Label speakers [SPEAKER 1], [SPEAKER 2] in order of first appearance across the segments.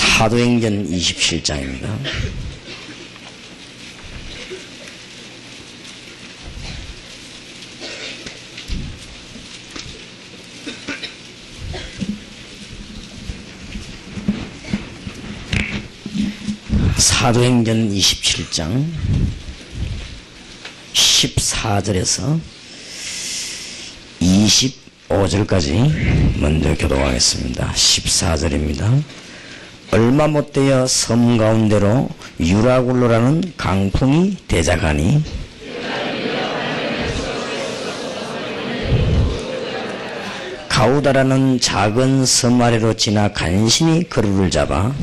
[SPEAKER 1] 사도행전 27장입니다. 사도행전 27장 14절에서 25절까지 먼저 교독하겠습니다. 14절입니다. 얼마 못되어 섬 가운데로 유라굴로라는 강풍이 대작하니 가우다라는 작은 섬 아래로 지나 간신히 그루를 잡아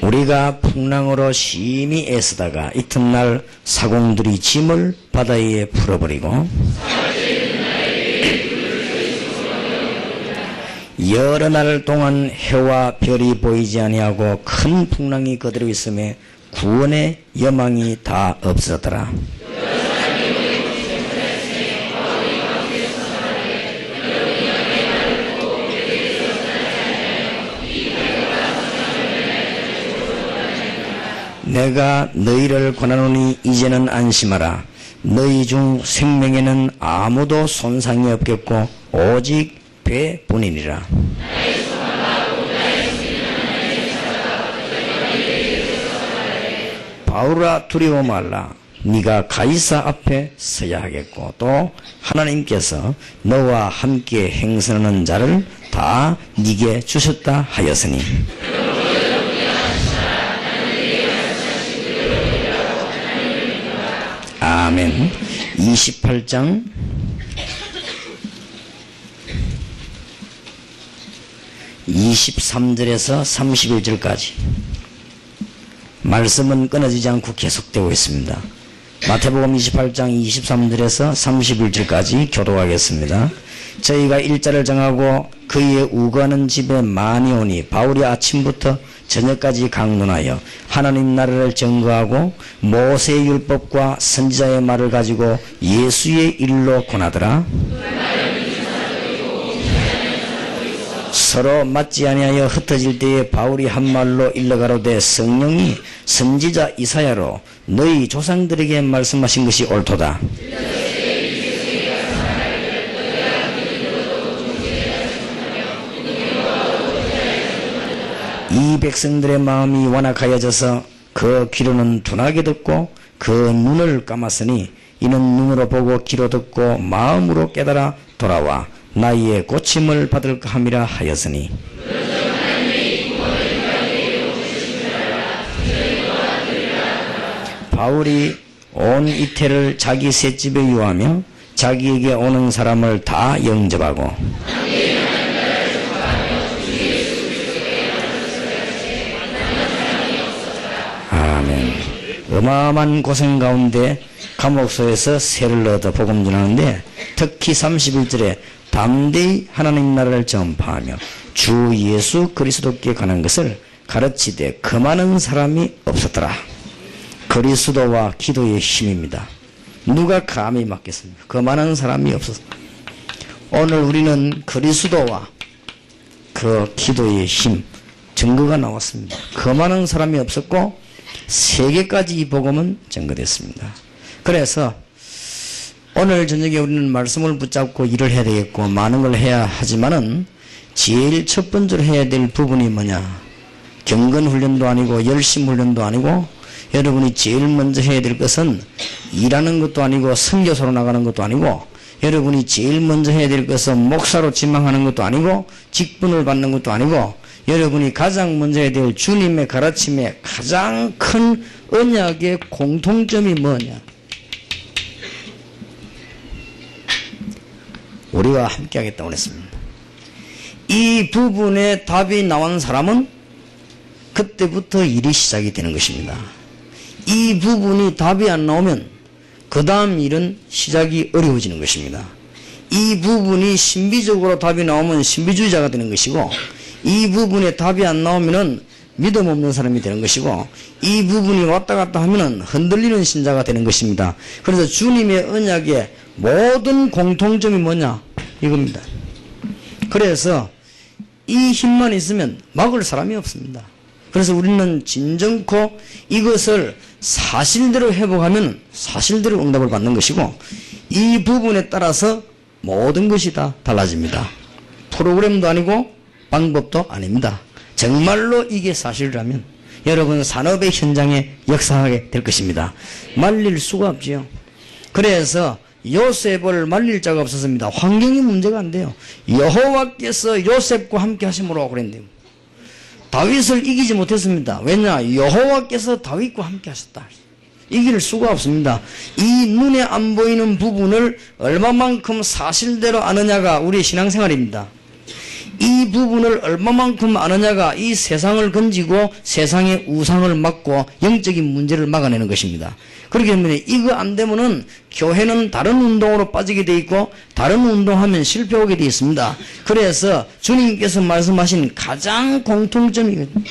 [SPEAKER 1] 우리가 풍랑으로 심히 애쓰다가 이튿날 사공들이 짐을 바다에 풀어버리고 여러 날 동안 해와 별이 보이지 아니하고 큰 풍랑이 그대로 있음에 구원의 여망이 다 없어졌더라. 내가 너희를 권하노니 이제는 안심하라. 너희 중 생명에는 아무도 손상이 없겠고 오직 배뿐이니라. 바울아 두려워 말라. 네가 가이사 앞에 서야 하겠고 또 하나님께서 너와 함께 행선하는 자를 다 네게 주셨다 하였으니 아멘. 28장 23절에서 31절까지 말씀은 끊어지지 않고 계속되고 있습니다. 마태복음 28장 23절에서 31절까지 교독하겠습니다. 저희가 일자를 정하고 그의 우거하는 집에 많이 오니 바울이 아침부터 저녁까지 강론하여 하나님 나라를 증거하고 모세의 율법과 선지자의 말을 가지고 예수의 일로 권하더라. 서로 맞지 아니하여 흩어질 때에 바울이 한 말로 일러가로되 성령이 선지자 이사야로 너희 조상들에게 말씀하신 것이 옳도다. 이 백성들의 마음이 완악하여져서 그 귀로는 둔하게 듣고 그 눈을 감았으니 이는 눈으로 보고 귀로 듣고 마음으로 깨달아 돌아와 나이에 고침을 받을까 함이라 하였으니 바울이 온 이태를 자기 셋집에 유하며 자기에게 오는 사람을 다 영접하고 아멘. 어마어마한 고생 가운데 감옥소에서 세를 얻어 복음 전하는데 특히 31절에 담대히 하나님 나라를 전파하며 주 예수 그리스도께 관한 것을 가르치되 그 많은 사람이 없었더라. 그리스도와 기도의 힘입니다. 누가 감히 막겠습니까? 그 많은 사람이 없었어. 오늘 우리는 그리스도와 그 기도의 힘 증거가 나왔습니다. 그 많은 사람이 없었고 세계까지 이 복음은 증거됐습니다. 그래서 오늘 저녁에 우리는 말씀을 붙잡고 일을 해야 되겠고 많은 걸 해야 하지만은 제일 첫 번째로 해야 될 부분이 뭐냐? 경건 훈련도 아니고 열심 훈련도 아니고 여러분이 제일 먼저 해야 될 것은 일하는 것도 아니고 선교사로 나가는 것도 아니고 여러분이 제일 먼저 해야 될 것은 목사로 지망하는 것도 아니고 직분을 받는 것도 아니고 여러분이 가장 먼저 해야 될 주님의 가르침의 가장 큰 언약의 공통점이 뭐냐? 우리와 함께 하겠다고 그랬습니다. 이 부분에 답이 나온 사람은 그때부터 일이 시작이 되는 것입니다. 이 부분이 답이 안 나오면 그 다음 일은 시작이 어려워지는 것입니다. 이 부분이 신비적으로 답이 나오면 신비주의자가 되는 것이고 이 부분에 답이 안 나오면은 믿음 없는 사람이 되는 것이고 이 부분이 왔다 갔다 하면은 흔들리는 신자가 되는 것입니다. 그래서 주님의 언약의 모든 공통점이 뭐냐? 이겁니다. 그래서 이 힘만 있으면 막을 사람이 없습니다. 그래서 우리는 진정코 이것을 사실대로 회복하면 사실대로 응답을 받는 것이고, 이 부분에 따라서 모든 것이 다 달라집니다. 프로그램도 아니고 방법도 아닙니다. 정말로 이게 사실이라면 여러분 산업의 현장에 역사하게 될 것입니다. 말릴 수가 없지요. 그래서 요셉을 말릴 자가 없었습니다. 환경이 문제가 안 돼요. 여호와께서 요셉과 함께 하심으로 그랬는데요. 다윗을 이기지 못했습니다. 왜냐? 여호와께서 다윗과 함께 하셨다. 이길 수가 없습니다. 이 눈에 안 보이는 부분을 얼마만큼 사실대로 아느냐가 우리의 신앙생활입니다. 이 부분을 얼마만큼 아느냐가 이 세상을 건지고 세상의 우상을 막고 영적인 문제를 막아내는 것입니다. 그렇기 때문에 이거 안 되면은 교회는 다른 운동으로 빠지게 돼 있고 다른 운동하면 실패하게 돼 있습니다. 그래서 주님께서 말씀하신 가장 공통점이거든요.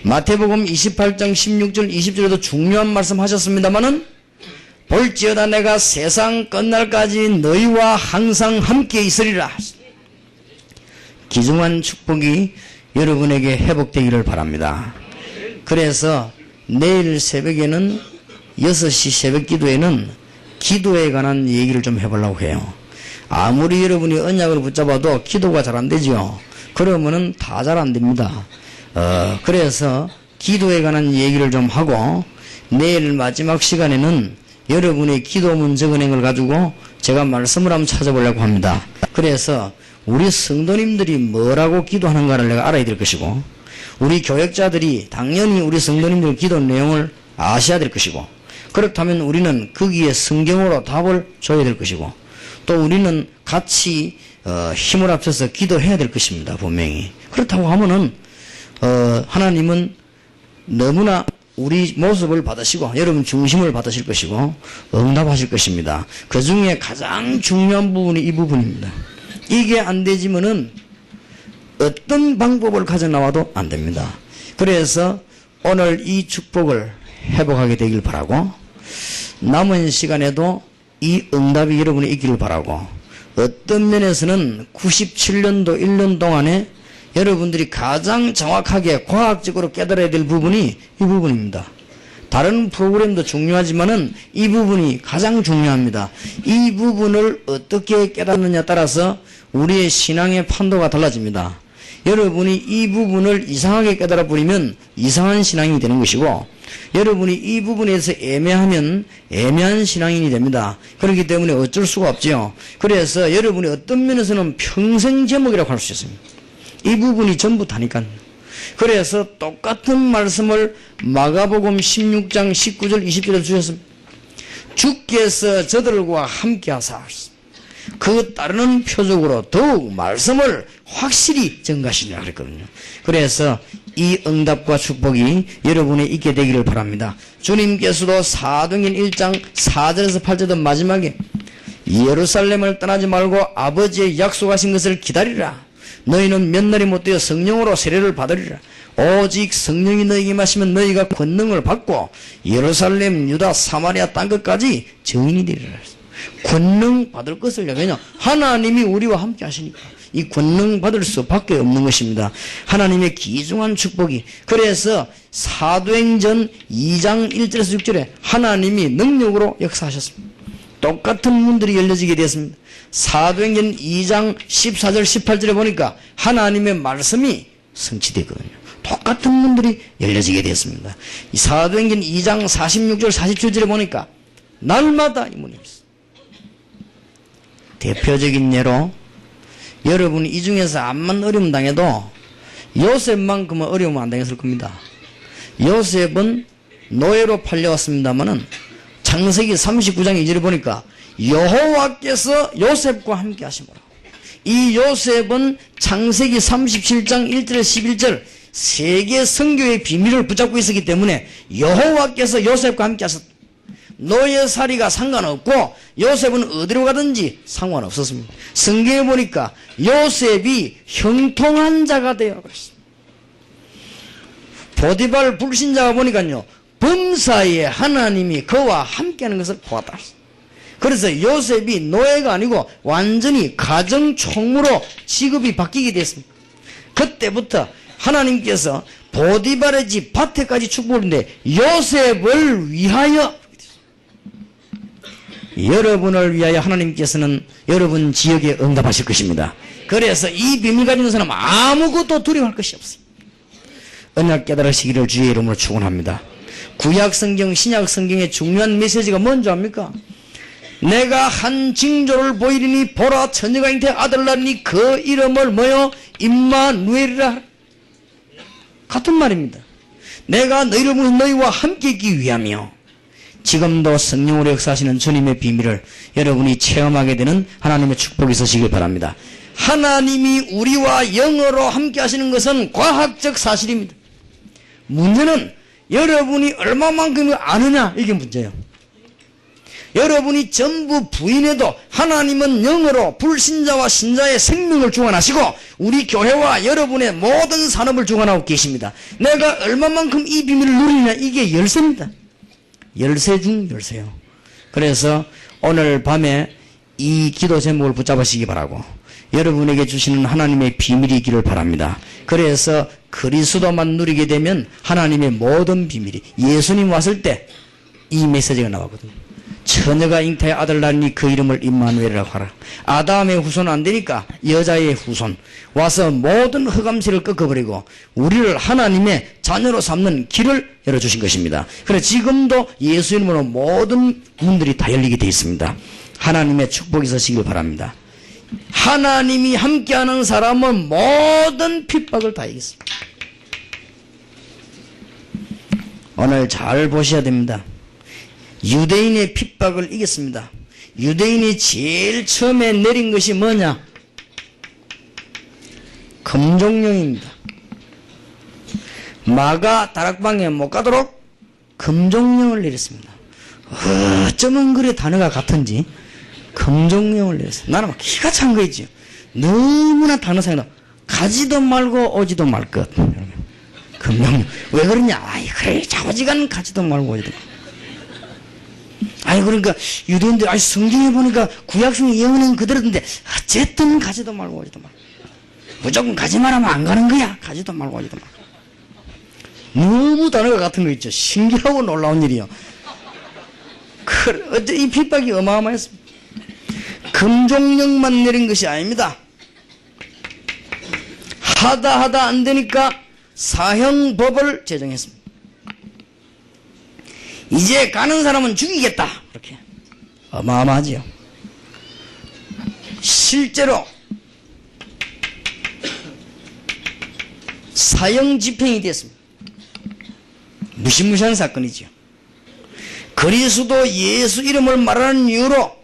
[SPEAKER 1] 마태복음 28장 16절 20절에도 중요한 말씀 하셨습니다마는 볼지어다 내가 세상 끝날까지 너희와 항상 함께 있으리라. 귀중한 축복이 여러분에게 회복되기를 바랍니다. 그래서 내일 새벽에는 6시 새벽 기도에는 기도에 관한 얘기를 좀 해보려고 해요. 아무리 여러분이 언약을 붙잡아도 기도가 잘 안 되죠. 그러면은 다 잘 안 됩니다. 그래서 기도에 관한 얘기를 좀 하고 내일 마지막 시간에는 여러분의 기도문 적어낸 걸 가지고 제가 말씀을 한번 찾아보려고 합니다. 그래서 우리 성도님들이 뭐라고 기도하는가를 내가 알아야 될 것이고 우리 교역자들이 당연히 우리 성도님들 기도 내용을 아셔야 될 것이고 그렇다면 우리는 거기에 성경으로 답을 줘야 될 것이고 또 우리는 같이 힘을 합쳐서 기도해야 될 것입니다. 분명히. 그렇다고 하면은 하나님은 너무나 우리 모습을 받으시고 여러분 중심을 받으실 것이고 응답하실 것입니다. 그 중에 가장 중요한 부분이 이 부분입니다. 이게 안 되지면은 어떤 방법을 가져 나와도 안 됩니다. 그래서 오늘 이 축복을 회복하게 되길 바라고 남은 시간에도 이 응답이 여러분이 있기를 바라고 어떤 면에서는 97년도 1년 동안에 여러분들이 가장 정확하게 과학적으로 깨달아야 될 부분이 이 부분입니다. 다른 프로그램도 중요하지만은 이 부분이 가장 중요합니다. 이 부분을 어떻게 깨닫느냐에 따라서 우리의 신앙의 판도가 달라집니다. 여러분이 이 부분을 이상하게 깨달아 버리면 이상한 신앙이 되는 것이고 여러분이 이 부분에서 애매하면 애매한 신앙인이 됩니다. 그렇기 때문에 어쩔 수가 없죠. 그래서 여러분이 어떤 면에서는 평생 제목이라고 할 수 있습니다. 이 부분이 전부 다니까요. 그래서 똑같은 말씀을 마가복음 16장 19절 20절에 주셨습니다. 주께서 저들과 함께 하사 그 따르는 표적으로 더욱 말씀을 확실히 증가하시리라 그랬거든요. 그래서 이 응답과 축복이 여러분이 있게 되기를 바랍니다. 주님께서도 사도행전 1장 4절에서 8절의 마지막에 예루살렘을 떠나지 말고 아버지의 약속하신 것을 기다리라. 너희는 몇 날이 못되어 성령으로 세례를 받으리라. 오직 성령이 너희에게 마시면 너희가 권능을 받고 예루살렘, 유다, 사마리아 땅끝까지 증인이 되리라. 권능 받을 것을 왜냐? 하나님이 우리와 함께 하시니까 이 권능 받을 수밖에 없는 것입니다. 하나님의 귀중한 축복이. 그래서 사도행전 2장 1절에서 6절에 하나님이 능력으로 역사하셨습니다. 똑같은 문들이 열려지게 되었습니다. 사도행전 2장 14절 18절에 보니까 하나님의 말씀이 성취되거든요. 똑같은 문들이 열려지게 되었습니다. 이 사도행전 2장 46절 47절에 보니까 날마다 이 문이 있습니다. 대표적인 예로 여러분이 이 중에서 암만 어려움 당해도 요셉만큼은 어려움 안 당했을 겁니다. 요셉은 노예로 팔려왔습니다마는 창세기 39장 2절에 보니까 여호와께서 요셉과 함께 하시므로 이 요셉은 창세기 37장 1절에서 11절 세계 선교의 비밀을 붙잡고 있었기 때문에 여호와께서 요셉과 함께 하셨다. 노예살이가 상관없고 요셉은 어디로 가든지 상관없었습니다. 성경에 보니까 요셉이 형통한 자가 되어 그랬습니다. 보디발 불신자가 보니까요 범사에 하나님이 그와 함께하는 것을 보았다. 그래서 요셉이 노예가 아니고 완전히 가정총무로 직업이 바뀌게 됐습니다. 그때부터 하나님께서 보디발의 집 밭에까지 축복을 했는데 요셉을 위하여, 여러분을 위하여 하나님께서는 여러분 지역에 응답하실 것입니다. 그래서 이 비밀 가진 사람은 아무것도 두려워할 것이 없어요. 언약 깨달으시기를 주의 이름으로 축원합니다. 구약 성경, 신약 성경의 중요한 메시지가 뭔지 압니까? 내가 한 징조를 보이리니 보라 처녀가 잉태 아들 낳으니 그 이름을 뭐요? 임마누엘이라. 같은 말입니다. 내가 너희를 보내서 너희와 함께 있기 위하며. 지금도 성령으로 역사하시는 주님의 비밀을 여러분이 체험하게 되는 하나님의 축복이 있으시길 바랍니다. 하나님이 우리와 영으로 함께 하시는 것은 과학적 사실입니다. 문제는 여러분이 얼마만큼 아느냐, 이게 문제예요. 여러분이 전부 부인해도 하나님은 영으로 불신자와 신자의 생명을 주관하시고 우리 교회와 여러분의 모든 산업을 주관하고 계십니다. 내가 얼마만큼 이 비밀을 누리느냐, 이게 열쇠입니다. 열쇠 중 열쇠요. 그래서 오늘 밤에 이 기도 제목을 붙잡으시기 바라고 여러분에게 주시는 하나님의 비밀이 있기를 바랍니다. 그래서 그리스도만 누리게 되면 하나님의 모든 비밀이, 예수님 왔을 때 이 메시지가 나왔거든요. 처녀가 잉태의 아들 낳으니 그 이름을 임마누엘이라고 하라. 아담의 후손은 안 되니까 여자의 후손 와서 모든 흑암시를 꺾어버리고 우리를 하나님의 자녀로 삼는 길을 열어주신 것입니다. 그래서 지금도 예수 이름으로 모든 문들이 다 열리게 되어 있습니다. 하나님의 축복이 있으시길 바랍니다. 하나님이 함께하는 사람은 모든 핍박을 다 이겼습니다. 오늘 잘 보셔야 됩니다. 유대인의 핍박을 이겼습니다. 유대인이 제일 처음에 내린 것이 뭐냐? 금종령입니다. 마가 다락방에 못 가도록 금종령을 내렸습니다. 어쩌면 그래 단어가 같은지 금종령을 내렸어요. 나는 막 기가 찬 거 있죠. 너무나 단어 상이다. 가지도 말고 오지도 말 것. 금종령. 왜 그러냐? 아이 그래 좌우지간 가지도 말고 오지도 말고. 아니 그러니까 유대인들 아니 성경에 보니까 구약성의 영어는 그대로던데 어쨌든 가지도 말고 오지도 말고 무조건 가지만 하면 안 가는 거야. 가지도 말고 오지도 말고. 너무 단어가 같은 거 있죠. 신기하고 놀라운 일이요. 어째 이 핍박이 어마어마했습니다. 금종령만 내린 것이 아닙니다. 하다 안 되니까 사형법을 제정했습니다. 이제 가는 사람은 죽이겠다. 그렇게 어마어마하지요. 실제로 사형 집행이 됐습니다. 무시무시한 사건이죠. 그리스도 예수 이름을 말하는 이유로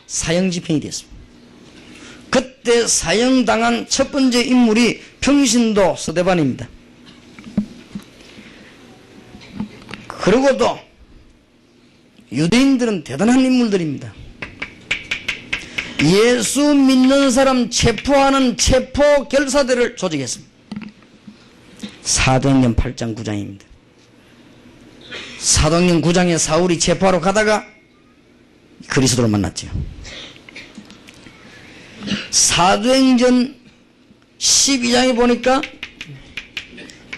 [SPEAKER 1] 사형 집행이 됐습니다. 그때 사형당한 첫 번째 인물이 평신도 서대반입니다. 그리고 또 유대인들은 대단한 인물들입니다. 예수 믿는 사람 체포하는 체포 결사대를 조직했습니다. 사도행전 8장 9장입니다. 사도행전 9장에 사울이 체포하러 가다가 그리스도를 만났죠. 사도행전 12장에 보니까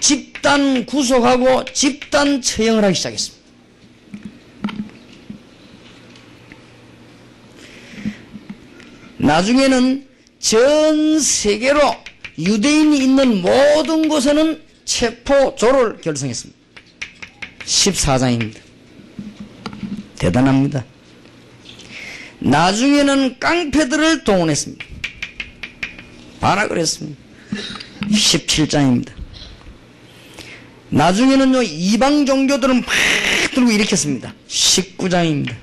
[SPEAKER 1] 집단 구속하고 집단 처형을 하기 시작했습니다. 나중에는 전 세계로 유대인이 있는 모든 곳에는 체포조를 결성했습니다. 14장입니다. 대단합니다. 나중에는 깡패들을 동원했습니다. 반악을 했습니다. 17장입니다. 나중에는요 이방 종교들은 막 들고 일으켰습니다. 19장입니다.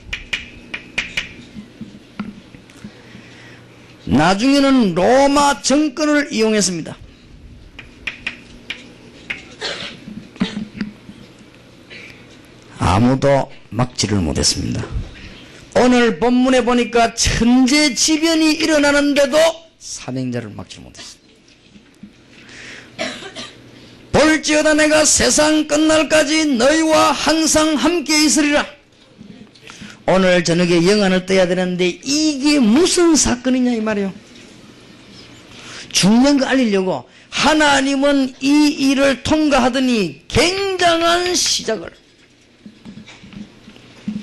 [SPEAKER 1] 나중에는 로마 정권을 이용했습니다. 아무도 막지를 못했습니다. 오늘 본문에 보니까 천재지변이 일어나는데도 사명자를 막지 못했습니다. 볼지어다 내가 세상 끝날까지 너희와 항상 함께 있으리라. 오늘 저녁에 영안을 떠야 되는데 이게 무슨 사건이냐 이 말이에요. 중요한 거 알리려고 하나님은 이 일을 통과하더니 굉장한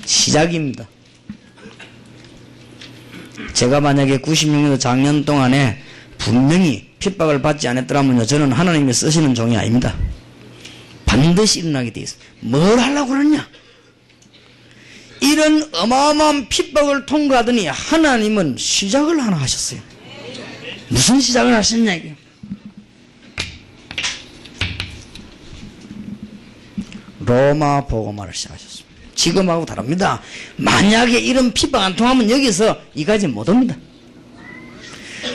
[SPEAKER 1] 시작입니다. 제가 만약에 96년도 작년 동안에 분명히 핍박을 받지 않았더라면요, 저는 하나님이 쓰시는 종이 아닙니다. 반드시 일어나게 돼 있어요. 뭘 하려고 그러냐? 이런 어마어마한 핍박을 통과하더니 하나님은 시작을 하나 하셨어요. 무슨 시작을 하셨냐 이게. 로마 복음화를 시작하셨습니다. 지금하고 다릅니다. 만약에 이런 핍박 안 통하면 여기서 이까지 못 옵니다.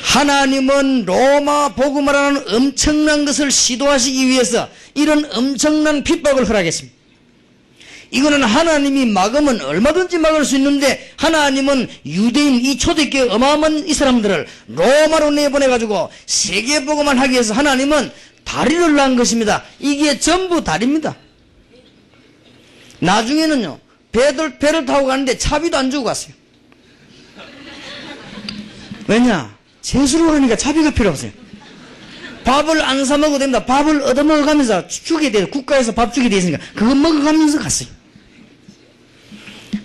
[SPEAKER 1] 하나님은 로마 복음화라는 엄청난 것을 시도하시기 위해서 이런 엄청난 핍박을 허락했습니다. 이거는 하나님이 막으면 얼마든지 막을 수 있는데 하나님은 유대인 이 초대교회 어마어마한 이 사람들을 로마로 내보내가지고 세계복음을 하기 위해서 하나님은 다리를 낳은 것입니다. 이게 전부 다리입니다. 나중에는요, 배를 타고 가는데 차비도 안 주고 갔어요. 왜냐? 재수로 가니까 차비가 필요 없어요. 밥을 안 사 먹어도 됩니다. 밥을 얻어 먹어가면서 주게 돼요. 국가에서 밥 주게 돼 있으니까 그거 먹어가면서 갔어요.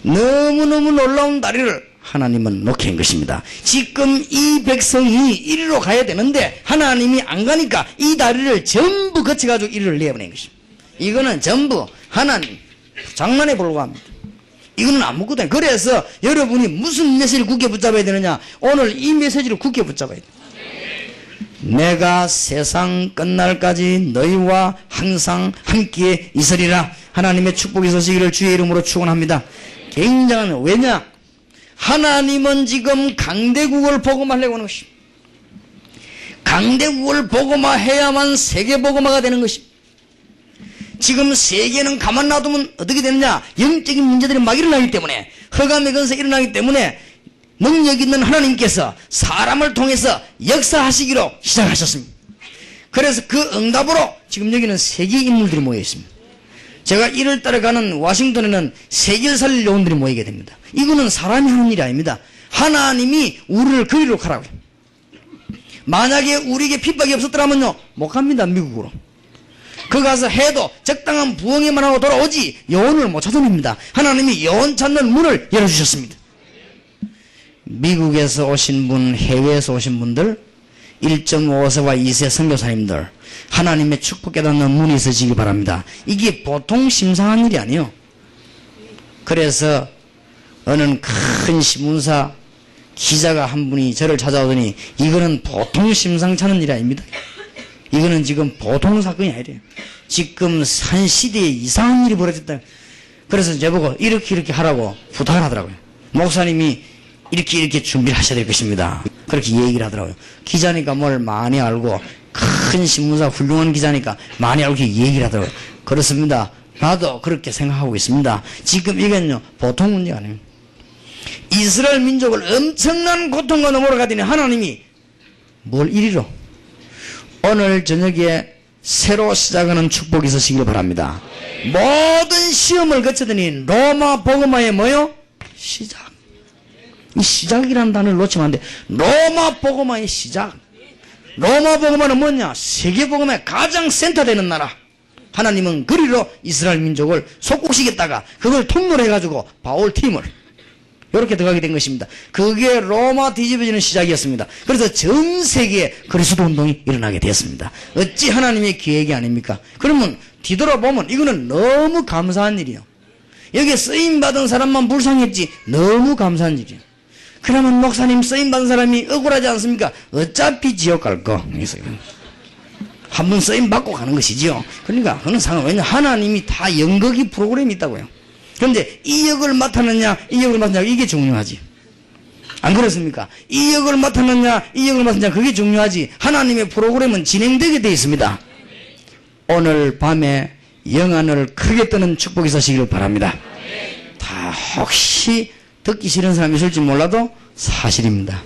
[SPEAKER 1] 너무너무 놀라운 다리를 하나님은 놓게 한 것입니다. 지금 이 백성이 이리로 가야 되는데 하나님이 안 가니까 이 다리를 전부 거쳐가지고 이리로 내보낸 것입니다. 이거는 전부 하나님 장난에 불과합니다. 이거는 아무것도 아니에요. 그래서 여러분이 무슨 메시지를 굳게 붙잡아야 되느냐? 오늘 이 메시지를 굳게 붙잡아야 돼요. 내가 세상 끝날까지 너희와 항상 함께 있으리라. 하나님의 축복이 있으시기를 주의 이름으로 축원합니다. 굉장한, 왜냐? 하나님은 지금 강대국을 복음하려고 하는 것입니다. 강대국을 복음화해야만 세계복음화가 되는 것입니다. 지금 세계는 가만 놔두면 어떻게 되느냐? 영적인 문제들이 막 일어나기 때문에, 허감의 건세 일어나기 때문에 능력 있는 하나님께서 사람을 통해서 역사하시기로 시작하셨습니다. 그래서 그 응답으로 지금 여기는 세계 인물들이 모여 있습니다. 제가 1월달에 가는 워싱턴에는 세계를 살릴 요원들이 모이게 됩니다. 이거는 사람이 하는 일이 아닙니다. 하나님이 우리를 그리로 가라고요. 만약에 우리에게 핍박이 없었더라면요, 못 갑니다. 미국으로. 그 가서 해도 적당한 부흥에만 하고 돌아오지 여원을 못 찾아냅니다. 하나님이 여원 찾는 문을 열어주셨습니다. 미국에서 오신 분, 해외에서 오신 분들, 1.5세와 2세 선교사님들, 하나님의 축복 깨닫는 문이 있으시기 바랍니다. 이게 보통 심상한 일이 아니에요. 그래서 어느 큰 신문사 기자가 한 분이 저를 찾아오더니 이거는 보통 심상치 않은 일이 아닙니다. 이거는 지금 보통 사건이 아니래요. 지금 한 시대에 이상한 일이 벌어졌다. 그래서 저보고 이렇게 하라고 부탁을 하더라고요. 목사님이 이렇게 준비를 하셔야 될 것입니다. 그렇게 얘기를 하더라고요. 기자니까 뭘 많이 알고, 큰 신문사 훌륭한 기자니까 많이 알고 이렇게 얘기를 하더라고요. 그렇습니다. 나도 그렇게 생각하고 있습니다. 지금 이건요, 보통 문제가 아니에요. 이스라엘 민족을 엄청난 고통과 넘어로 가더니 하나님이 뭘 이리로 오늘 저녁에 새로 시작하는 축복이 있으시길 바랍니다. 모든 시험을 거치더니 로마 복음화의 뭐요? 시작. 이 시작이라는 단어를 놓치면 안 돼. 로마 복음화의 시작. 로마 복음화는 뭐냐? 세계 복음의 가장 센터 되는 나라. 하나님은 그리로 이스라엘 민족을 속국시켰다가 그걸 통로로 해가지고 바울 팀을 이렇게 들어가게 된 것입니다. 그게 로마 뒤집어지는 시작이었습니다. 그래서 전 세계에 그리스도 운동이 일어나게 되었습니다. 어찌 하나님의 계획이 아닙니까? 그러면 뒤돌아보면 이거는 너무 감사한 일이에요. 여기에 쓰임받은 사람만 불쌍했지 너무 감사한 일이에요. 그러면 목사님 쓰임받은 사람이 억울하지 않습니까? 어차피 지옥 갈 거. 한 번 쓰임받고 가는 것이지요. 그러니까 그는 상관, 왜냐 하나님이 다 연극이 프로그램이 있다고요. 그런데 이 역을 맡았느냐 이 역을 맡았느냐 이게 중요하지. 안 그렇습니까? 이 역을 맡았느냐 이 역을 맡았느냐 그게 중요하지. 하나님의 프로그램은 진행되게 되어 있습니다. 오늘 밤에 영안을 크게 뜨는 축복이 있으시길 바랍니다. 다 혹시 듣기 싫은 사람이 있을지 몰라도 사실입니다.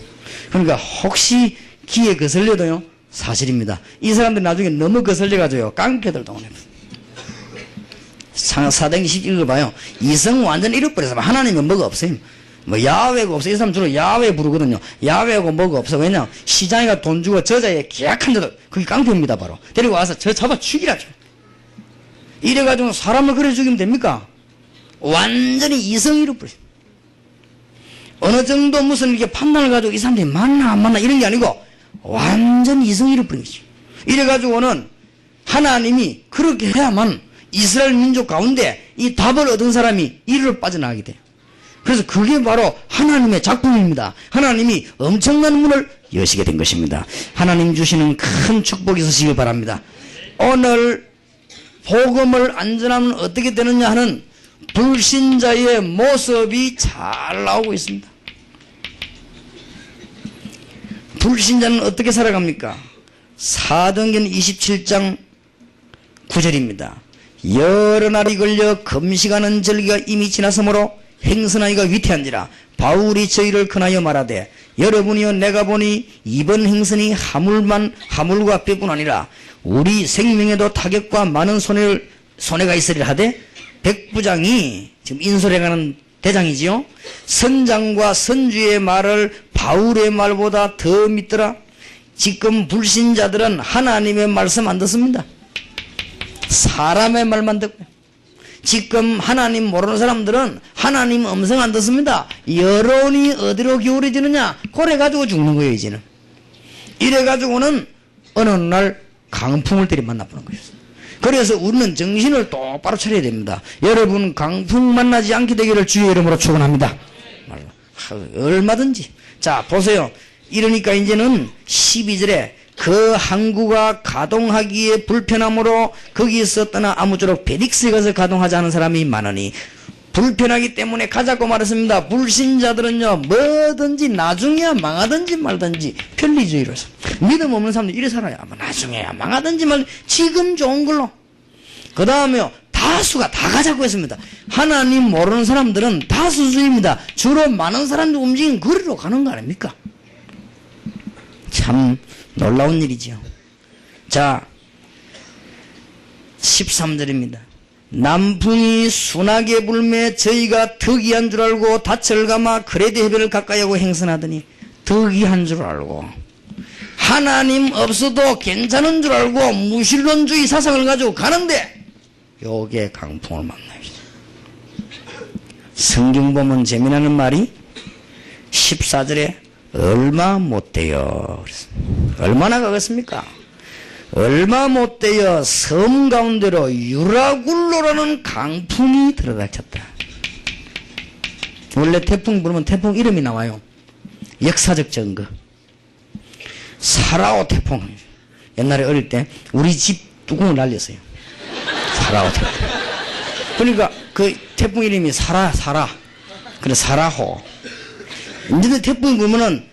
[SPEAKER 1] 그러니까 혹시 귀에 거슬려도요 사실입니다. 이 사람들 나중에 너무 거슬려가지고요 깡패들 동원해요. 사도행전 17을 봐요. 이성 완전 잃어버려서 하나님은 뭐가 없어요. 뭐 야훼가 없어. 이 사람 주로 야훼 부르거든요. 야훼하고 뭐가 없어. 왜냐 시장이가 돈 주고 저자에 계약한 데도 그게 깡패입니다. 바로 데리고 와서 저 잡아 죽이라죠. 이래가지고 사람을 그래 죽이면 됩니까? 완전히 이성 잃어버려요. 어느 정도 무슨 이렇게 판단을 가지고 이 사람들이 맞나 안 맞나 이런 게 아니고 완전히 이성 잃어버린 거죠. 이래가지고는 하나님이 그렇게 해야만 이스라엘 민족 가운데 이 답을 얻은 사람이 이리로 빠져나가게 돼요. 그래서 그게 바로 하나님의 작품입니다. 하나님이 엄청난 문을 여시게 된 것입니다. 하나님 주시는 큰 축복이 있으시길 바랍니다. 오늘 복음을 안 전하면 어떻게 되느냐 하는 불신자의 모습이 잘 나오고 있습니다. 불신자는 어떻게 살아갑니까? 사도행전 27장 9절입니다. 여러 날이 걸려 금식하는 절기가 이미 지났으므로 행선하기가 위태한지라 바울이 저희를 권하여 말하되 여러분이여 내가 보니 이번 행선이 하물과 뼈뿐 아니라 우리 생명에도 타격과 많은 손해가 있으리라 하되 백부장이 지금 인솔해가는 대장이지요. 선장과 선주의 말을 바울의 말보다 더 믿더라. 지금 불신자들은 하나님의 말씀 안 듣습니다. 사람의 말만 듣고 지금 하나님 모르는 사람들은 하나님 음성 안 듣습니다. 여론이 어디로 기울어지느냐 그래가지고 죽는 거예요. 이제는 이래가지고는 어느 날 강풍을 때리 만나보는 거예요. 그래서 우리는 정신을 똑바로 차려야 됩니다. 여러분 강풍 만나지 않게 되기를 주의 이름으로 축원합니다. 얼마든지. 자 보세요. 이러니까 이제는 12절에 그 항구가 가동하기에 불편함으로 거기서 떠나 아무쪼록 베릭스에 가서 가동하지 않은 사람이 많으니 불편하기 때문에 가자고 말했습니다. 불신자들은요 뭐든지 나중에야 망하든지 말든지 편리주의로서 믿음 없는 사람들 이래 살아요. 나중에야 망하든지 말 지금 좋은 걸로. 그 다음에요 다수가 다 가자고 했습니다. 하나님 모르는 사람들은 다수주의입니다. 주로 많은 사람들 움직이는 거리로 가는 거 아닙니까? 참 놀라운 일이지요. 자 13절입니다. 남풍이 순하게 불매 저희가 덕이한 줄 알고 닻을 감아 그레데 해변을 가까이 하고 행선하더니 덕이한 줄 알고 하나님 없어도 괜찮은 줄 알고 무신론주의 사상을 가지고 가는데 요게 강풍을 만나요. 성경 보면 재미나는 말이 14절에 얼마 못돼요. 얼마나 가겠습니까? 얼마 못되어 섬 가운데로 유라굴로라는 강풍이 들어닥쳤다. 원래 태풍 부르면 태풍 이름이 나와요. 역사적 증거. 사라오 태풍. 옛날에 어릴 때 우리 집 뚜껑을 날렸어요. 사라오 태풍. 그러니까 그 태풍 이름이 사라. 그래 사라호. 이제 태풍이 보면은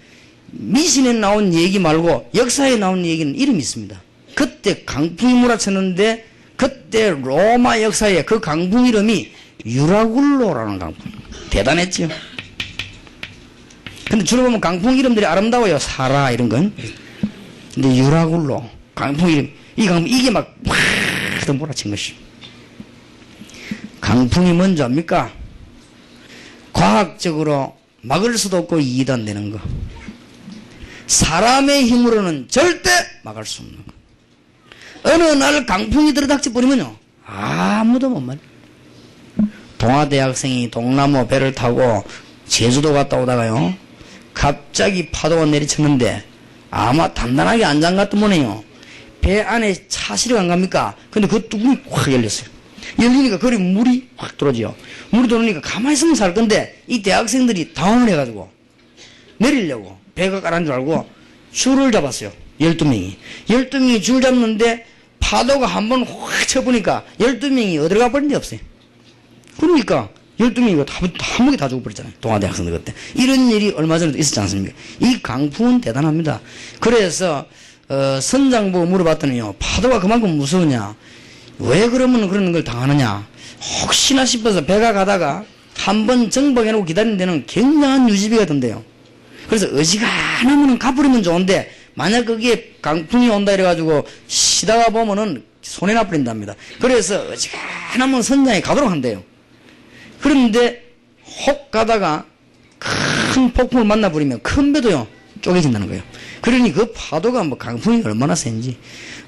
[SPEAKER 1] 미신에 나온 얘기 말고 역사에 나온 얘기는 이름이 있습니다. 그때 강풍이 몰아쳤는데 그때 로마 역사에 그 강풍 이름이 유라굴로라는 강풍. 대단했죠. 근데 주로 보면 강풍 이름들이 아름다워요. 사라 이런 건. 근데 유라굴로 강풍 이름 이 강풍 이게 막 팍 몰아친 것이. 강풍이 뭔지 압니까? 과학적으로 막을 수도 없고 이해도 안 되는 거. 사람의 힘으로는 절대 막을 수 없는 거. 어느 날 강풍이 들어닥쳐 버리면요 아무도 못 말려. 동아대학생이 동나무 배를 타고 제주도 갔다 오다가요 갑자기 파도가 내리쳤는데 아마 단단하게 안 잠갔던 모네요. 배 안에 차 실어 안 갑니까? 근데 그 뚜껑이 확 열렸어요. 열리니까 거기 물이 확 들어오죠. 물이 들어오니까 가만히 있으면 살 건데 이 대학생들이 당황을 해가지고 내리려고 배가 가라는 줄 알고 줄을 잡았어요. 12명이. 12명이 줄 잡는데 파도가 한번 확 쳐보니까 12명이 어디로 가버린 데 없어요. 그러니까 12명이 한 목에 다 죽어버렸잖아요. 동아대학생들 그때. 이런 일이 얼마 전에도 있었지 않습니까? 이 강풍은 대단합니다. 그래서 선장 보고 물어봤더니요. 파도가 그만큼 무서우냐? 왜 그러면 그런 걸 당하느냐? 혹시나 싶어서 배가 가다가 한번 정박해놓고 기다리는 데는 굉장한 유지비가 든대요. 그래서 어지간하면 가버리면 좋은데 만약 거기에 강풍이 온다 이래가지고 쉬다가 보면은 손해나 버린답니다. 그래서 어지간하면 선장에 가도록 한대요. 그런데 혹 가다가 큰 폭풍을 만나버리면 큰 배도요 쪼개진다는 거예요. 그러니 그 파도가 뭐 강풍이 얼마나 센지.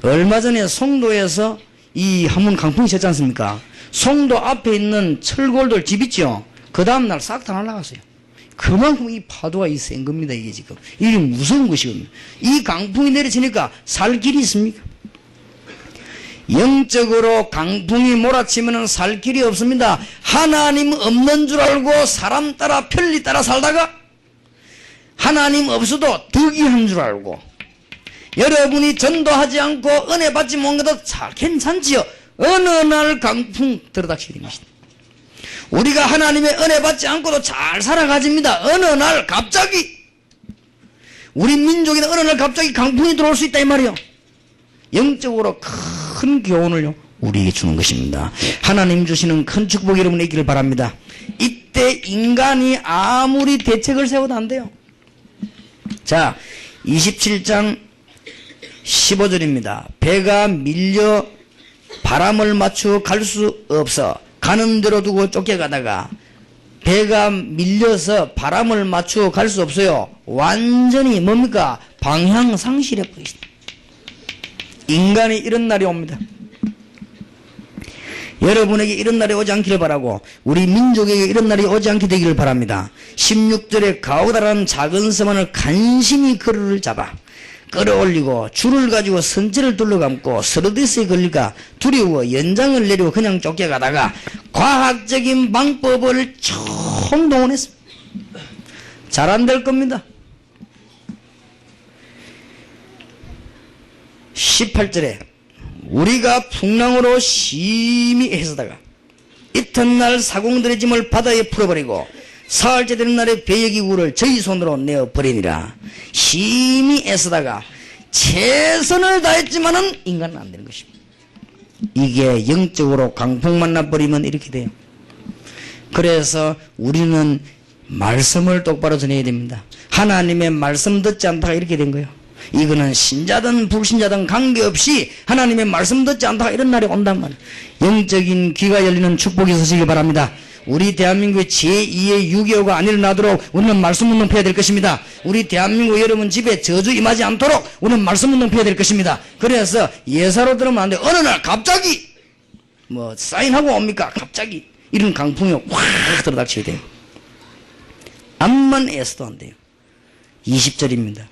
[SPEAKER 1] 얼마 전에 송도에서 이 한번 강풍이 쳤지 않습니까? 송도 앞에 있는 철골들 집 있죠? 그 다음날 싹 다 날아갔어요. 그만큼 이 파도가 이 센 겁니다, 이게 지금. 이게 무서운 것이거든요. 이 강풍이 내려치니까 살 길이 있습니까? 영적으로 강풍이 몰아치면 살 길이 없습니다. 하나님 없는 줄 알고 사람 따라 편리 따라 살다가 하나님 없어도 득이한 줄 알고 여러분이 전도하지 않고 은혜 받지 못해도 괜찮지요. 어느 날 강풍 들어닥치게 됩니다. 우리가 하나님의 은혜 받지 않고도 잘 살아가집니다. 어느 날 갑자기 우리 민족에는 어느 날 갑자기 강풍이 들어올 수 있다 이 말이요. 영적으로 큰 교훈을 우리에게 주는 것입니다. 하나님 주시는 큰 축복 여러분에게 있기를 바랍니다. 이때 인간이 아무리 대책을 세워도 안 돼요. 자, 27장 15절입니다. 배가 밀려 바람을 맞추어 갈 수 없어 가는 대로 두고 쫓겨가다가 배가 밀려서 바람을 맞추어 갈 수 없어요. 완전히 뭡니까? 방향 상실해 버리겠습니다. 인간이 이런 날이 옵니다. 여러분에게 이런 날이 오지 않기를 바라고 우리 민족에게 이런 날이 오지 않게 되기를 바랍니다. 16절에 가오다라는 작은 섬안을 간신히 그루를 잡아 끌어올리고 줄을 가지고 선체를 둘러감고 스르디스에 걸릴까 두려워 연장을 내리고 그냥 쫓겨가다가 과학적인 방법을 총동원했습니다. 잘 안 될 겁니다. 18절에 우리가 풍랑으로 심히 애쓰다가 이튿날 사공들의 짐을 바다에 풀어버리고 사흘째 되는 날에 배의 기구를 저희 손으로 내어버리니라. 심히 애쓰다가 최선을 다했지만은 인간은 안 되는 것입니다. 이게 영적으로 강풍 만나버리면 이렇게 돼요. 그래서 우리는 말씀을 똑바로 전해야 됩니다. 하나님의 말씀 듣지 않다가 이렇게 된 거예요. 이거는 신자든 불신자든 관계없이 하나님의 말씀 듣지 않다가 이런 날이 온단 말이에요. 영적인 귀가 열리는 축복이 있으시기 바랍니다. 우리 대한민국의 제2의 6.25가 안 일어나도록 우리는 말씀 운동해야 될 것입니다. 우리 대한민국 여러분 집에 저주 임하지 않도록 우리는 말씀 운동해야 될 것입니다. 그래서 예사로 들으면 안 돼요. 어느 날 갑자기 뭐 사인하고 옵니까? 갑자기 이런 강풍이 확 들어닥치게 돼요. 암만 애써도 안 돼요. 20절입니다.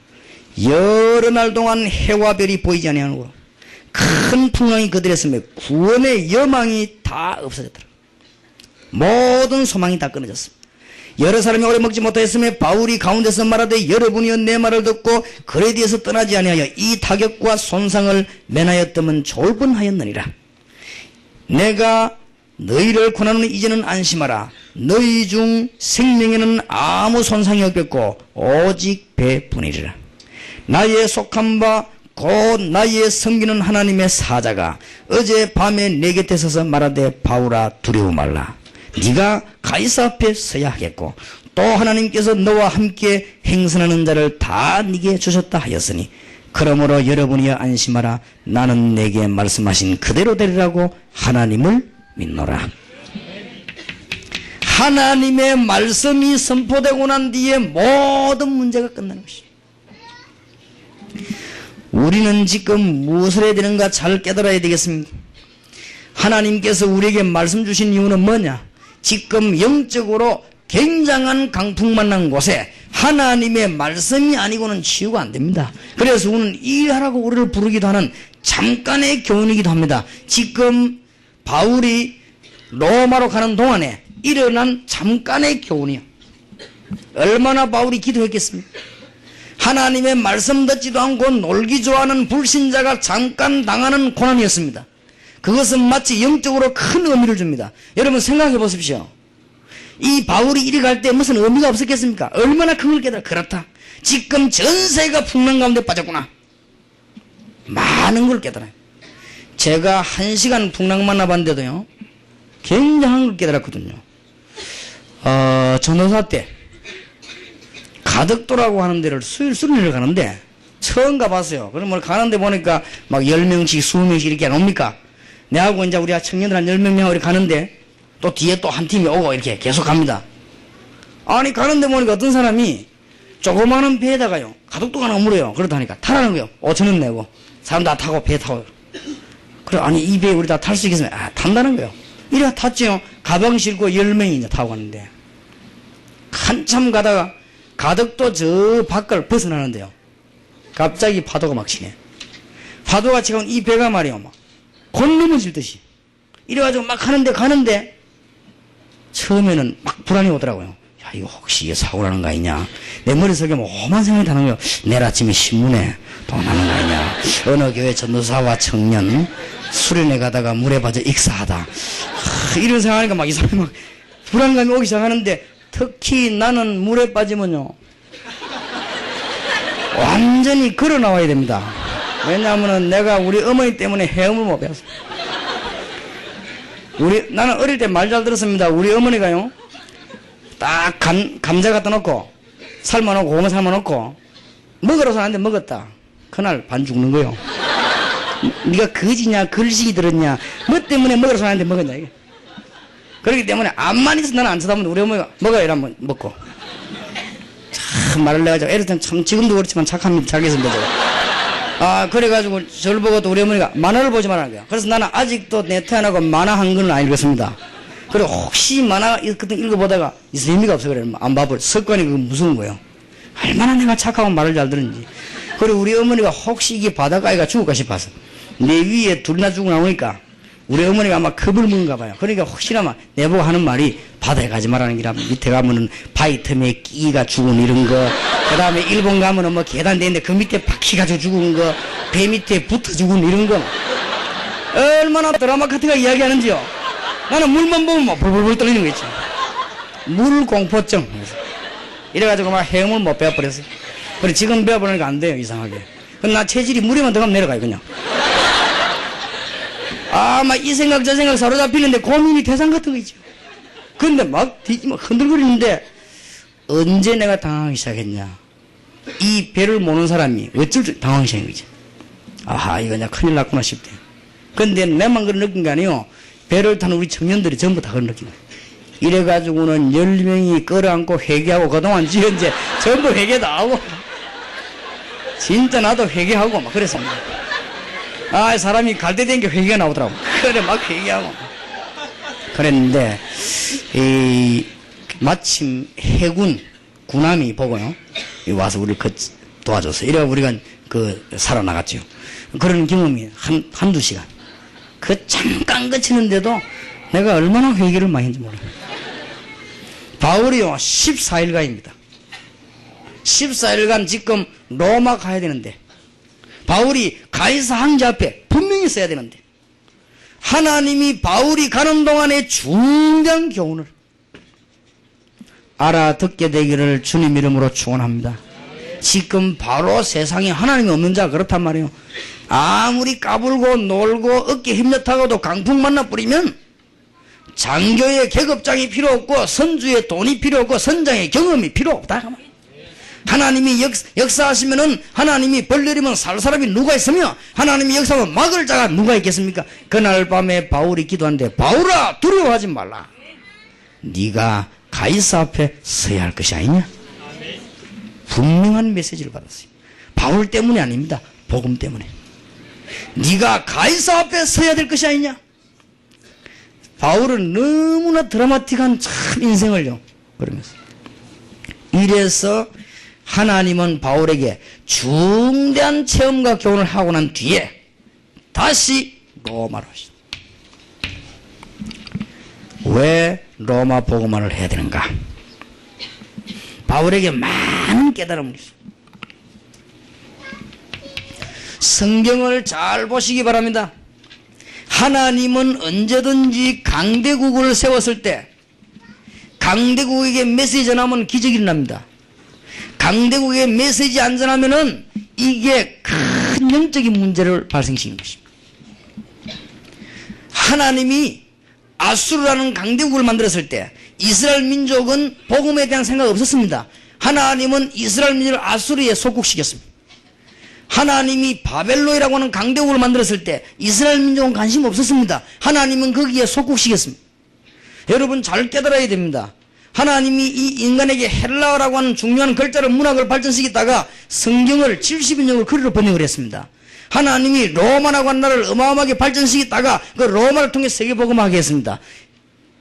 [SPEAKER 1] 여러 날 동안 해와 별이 보이지 아니하고 큰 풍랑이 그들의 섬에 구원의 여망이 다 없어졌더라. 모든 소망이 다 끊어졌습니다. 여러 사람이 오래 먹지 못하였으며 바울이 가운데서 말하되 여러분이여 내 말을 듣고 그에 대해서 떠나지 아니하여 이 타격과 손상을 면하였다면 좋을 뻔하였느니라. 내가 너희를 권하노니 이제는 안심하라. 너희 중 생명에는 아무 손상이 없겠고 오직 배뿐이리라. 나의 속한 바 곧 나의 섬기는 하나님의 사자가 어제 밤에 내 곁에 서서 말하되 바울아 두려워 말라. 네가 가이사 앞에 서야 하겠고 또 하나님께서 너와 함께 행선하는 자를 다 네게 주셨다 하였으니 그러므로 여러분이여 안심하라. 나는 내게 말씀하신 그대로 되리라고 하나님을 믿노라. 하나님의 말씀이 선포되고 난 뒤에 모든 문제가 끝나는 것입니다. 우리는 지금 무엇을 해야 되는가 잘 깨달아야 되겠습니다. 하나님께서 우리에게 말씀 주신 이유는 뭐냐? 지금 영적으로 굉장한 강풍 만난 곳에 하나님의 말씀이 아니고는 치유가 안 됩니다. 그래서 우리는 일하라고 우리를 부르기도 하는 잠깐의 교훈이기도 합니다. 지금 바울이 로마로 가는 동안에 일어난 잠깐의 교훈이요. 얼마나 바울이 기도했겠습니까? 하나님의 말씀 듣지도 않고 놀기 좋아하는 불신자가 잠깐 당하는 고난이었습니다. 그것은 마치 영적으로 큰 의미를 줍니다. 여러분 생각해 보십시오. 이 바울이 이리 갈 때 무슨 의미가 없었겠습니까? 얼마나 큰 걸 깨달아. 그렇다. 지금 전세가 풍랑 가운데 빠졌구나. 많은 걸 깨달아요. 제가 1시간 풍랑 만나봤는데도요. 굉장한 걸 깨달았거든요. 전도사 때 가덕도라고 하는 데를 수요일 수련회를 가는데 처음 가봤어요. 그러면 가는데 보니까 막 10명씩 20명씩 이렇게 안 옵니까? 내하고 이제 우리 청년들 한 10명 우리 가는데 또 뒤에 또 한 팀이 오고 이렇게 계속 갑니다. 아니 가는데 보니까 어떤 사람이 조그마한 배에다가요 가덕도가 하나 물어요. 그러다니까 타라는 거예요. 5,000원 내고 사람 다 타고 배 타고. 그래 아니 이 배에 우리 다 탈 수 있겠으면 탄다는 거예요. 이래 탔죠. 가방 싣고 10명이 이제 타고 가는데 한참 가다가 가덕도 저 밖을 벗어나는데요. 갑자기 파도가 막 치네. 파도가 치고 이 배가 말이요 막 곧 넘어질 듯이 이래가지고 막 가는데 처음에는 막 불안이 오더라고요. 야 이거 혹시 이게 사고 나는 거 아니냐. 내 머릿속에 뭐 험한 생각이 드는 거예요. 내일 아침에 신문에 또 나는 거 아니냐. 어느 교회 전도사와 청년 수련회 가다가 물에 빠져 익사하다. 이런 생각하니까 막 이 사람이 막 불안감이 오기 시작하는데 특히 나는 물에 빠지면요 완전히 걸어 나와야 됩니다. 왜냐하면 내가 우리 어머니 때문에 헤엄을 못 배웠어. 나는 어릴 때 말 잘 들었습니다. 우리 어머니가요 딱 감자 갖다 놓고 삶아놓고 고구마 삶아놓고 먹으라서 하는데 먹었다. 그날 반 죽는 거요. 네가 거지냐 글식이 들었냐 뭐 때문에 먹으라서 하는데 먹었냐 이게. 그렇기 때문에 암만 있어서 나는 안 쳐다보는데 우리 어머니가 먹어야 이러면 먹고 참 말을 내가지고 애들 참 지금도 그렇지만 착합니다. 잘겠습니다. 그래가지고 저를 보고 또 우리 어머니가 만화를 보지 말라는 거야. 그래서 나는 아직도 내 태어나고 만화 한 권을 안 읽었습니다. 그리고 혹시 만화 그때 읽어보다가 재미가 없어 그래 안 봐버려. 습관이 그거 무서운 거예요. 얼마나 내가 착하고 말을 잘 들은지. 그리고 우리 어머니가 혹시 이게 바닷가에가 죽을까 싶어서 내 위에 둘이나 죽고 나오니까 우리 어머니가 아마 겁을 먹은가 봐요. 그러니까 혹시나 내보고 하는 말이 바다에 가지 말라는 기라 밑에 가면은 바위 틈에 끼가 죽은 이런 거, 그 다음에 일본 가면은 뭐 계단 되는데 그 밑에 바퀴 가지고 죽은 거, 배 밑에 붙어 죽은 이런 거. 얼마나 드라마 같은 거 이야기하는지요. 나는 물만 보면 막 불불불 떨리는 거 있죠. 물 공포증. 이래가지고 막 헤엄을 못 배워버렸어요. 그래 지금 배워보니까 안 돼요 이상하게. 그럼 나 체질이 물에만 들어가면 내려가요 그냥. 막 이 생각 저 생각 사로잡히는데 고민이 대상 같은 거 있죠. 근데 막 흔들거리는데 언제 내가 당황하기 시작했냐. 이 배를 모는 사람이 어쩔 줄 당황하기 시작한 거지. 이거 내가 큰일 났구나 싶대. 근데 내만 그런 느낀 게 아니에요. 배를 타는 우리 청년들이 전부 다 그런 느낌. 이래가지고는 10명이 끌어안고 회개하고 그동안 지은제 전부 회개 다 하고 진짜 나도 회개하고 막 그랬습니다. 사람이 갈 때 된 게 회개가 나오더라고. 그래 막 회개하고 그랬는데 마침 해군 군함이 보고요 와서 우리를 도와줘서 이래 우리가 살아나갔죠. 그런 경험이 한두 시간 잠깐 거치는데도 내가 얼마나 회개를 많이 했는지 몰라요. 바울이요 14일간입니다 14일간 지금 로마 가야 되는데 바울이 가이사 황제 앞에 분명히 써야 되는데 하나님이 바울이 가는 동안에 중대한 교훈을 알아듣게 되기를 주님 이름으로 축원합니다. 지금 바로 세상에 하나님이 없는 자가 그렇단 말이에요. 아무리 까불고 놀고 어깨 힘엿하고도 강풍 만나 뿌리면 장교의 계급장이 필요 없고 선주의 돈이 필요 없고 선장의 경험이 필요 없다. 하나님이 역사하시면은 하나님이 벌 내리면 살 사람이 누가 있으며 하나님이 역사하면 막을 자가 누가 있겠습니까? 그날 밤에 바울이 기도하는데 바울아 두려워하지 말라. 네가 가이사 앞에 서야 할 것이 아니냐. 분명한 메시지를 받았어요. 바울 때문이 아닙니다. 복음 때문에. 네가 가이사 앞에 서야 될 것이 아니냐. 바울은 너무나 드라마틱한 참 인생을요 그러면서 이래서 하나님은 바울에게 중대한 체험과 교훈을 하고 난 뒤에 다시 로마로 하시다. 왜 로마 복음화를 해야 되는가? 바울에게 많은 깨달음을 있어요. 성경을 잘 보시기 바랍니다. 하나님은 언제든지 강대국을 세웠을 때 강대국에게 메시지 전하면 기적이 일어납니다. 강대국에 메시지 안 전하면은 이게 큰 영적인 문제를 발생시키는 것입니다. 하나님이 아수르라는 강대국을 만들었을 때 이스라엘 민족은 복음에 대한 생각 없었습니다. 하나님은 이스라엘 민족을 아수르에 속국시켰습니다. 하나님이 바벨론이라고 하는 강대국을 만들었을 때 이스라엘 민족은 관심 없었습니다. 하나님은 거기에 속국시켰습니다. 여러분 잘 깨달아야 됩니다. 하나님이 이 인간에게 헬라어라고 하는 중요한 글자를 문학을 발전시켰다가 성경을 70인역을 그리로 번역을 했습니다. 하나님이 로마라고 하는 나라를 어마어마하게 발전시켰다가 그 로마를 통해 세계복음하게 했습니다.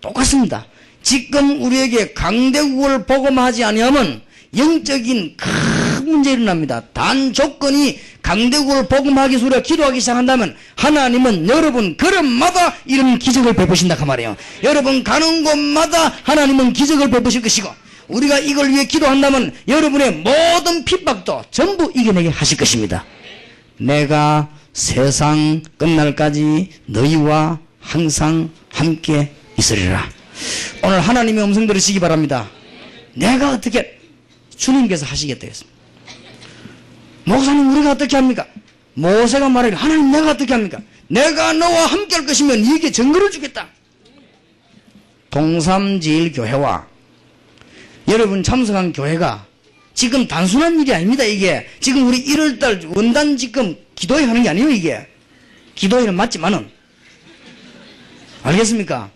[SPEAKER 1] 똑같습니다. 지금 우리에게 강대국을 복음하지 아니하면 영적인 큰 문제 일어납니다. 단 조건이 강대국을 복음하기 위해서 우리가 기도하기 시작한다면 하나님은 여러분 걸음마다 이런 기적을 베푸신다 그 말이에요. 여러분 가는 곳마다 하나님은 기적을 베푸실 것이고 우리가 이걸 위해 기도한다면 여러분의 모든 핍박도 전부 이겨내게 하실 것입니다. 내가 세상 끝날까지 너희와 항상 함께 있으리라. 오늘 하나님의 음성 들으시기 바랍니다. 내가 어떻게 주님께서 하시겠다 했습니다. 목사님 우리가 어떻게 합니까? 모세가 말하기를 하나님 내가 어떻게 합니까? 내가 너와 함께 할 것이면 네게 증거를 주겠다. 동삼제일교회와 여러분 참석한 교회가 지금 단순한 일이 아닙니다. 이게 지금 우리 1월달 원단 지금 기도회 하는 게 아니에요. 이게 기도회는 맞지만은 알겠습니까?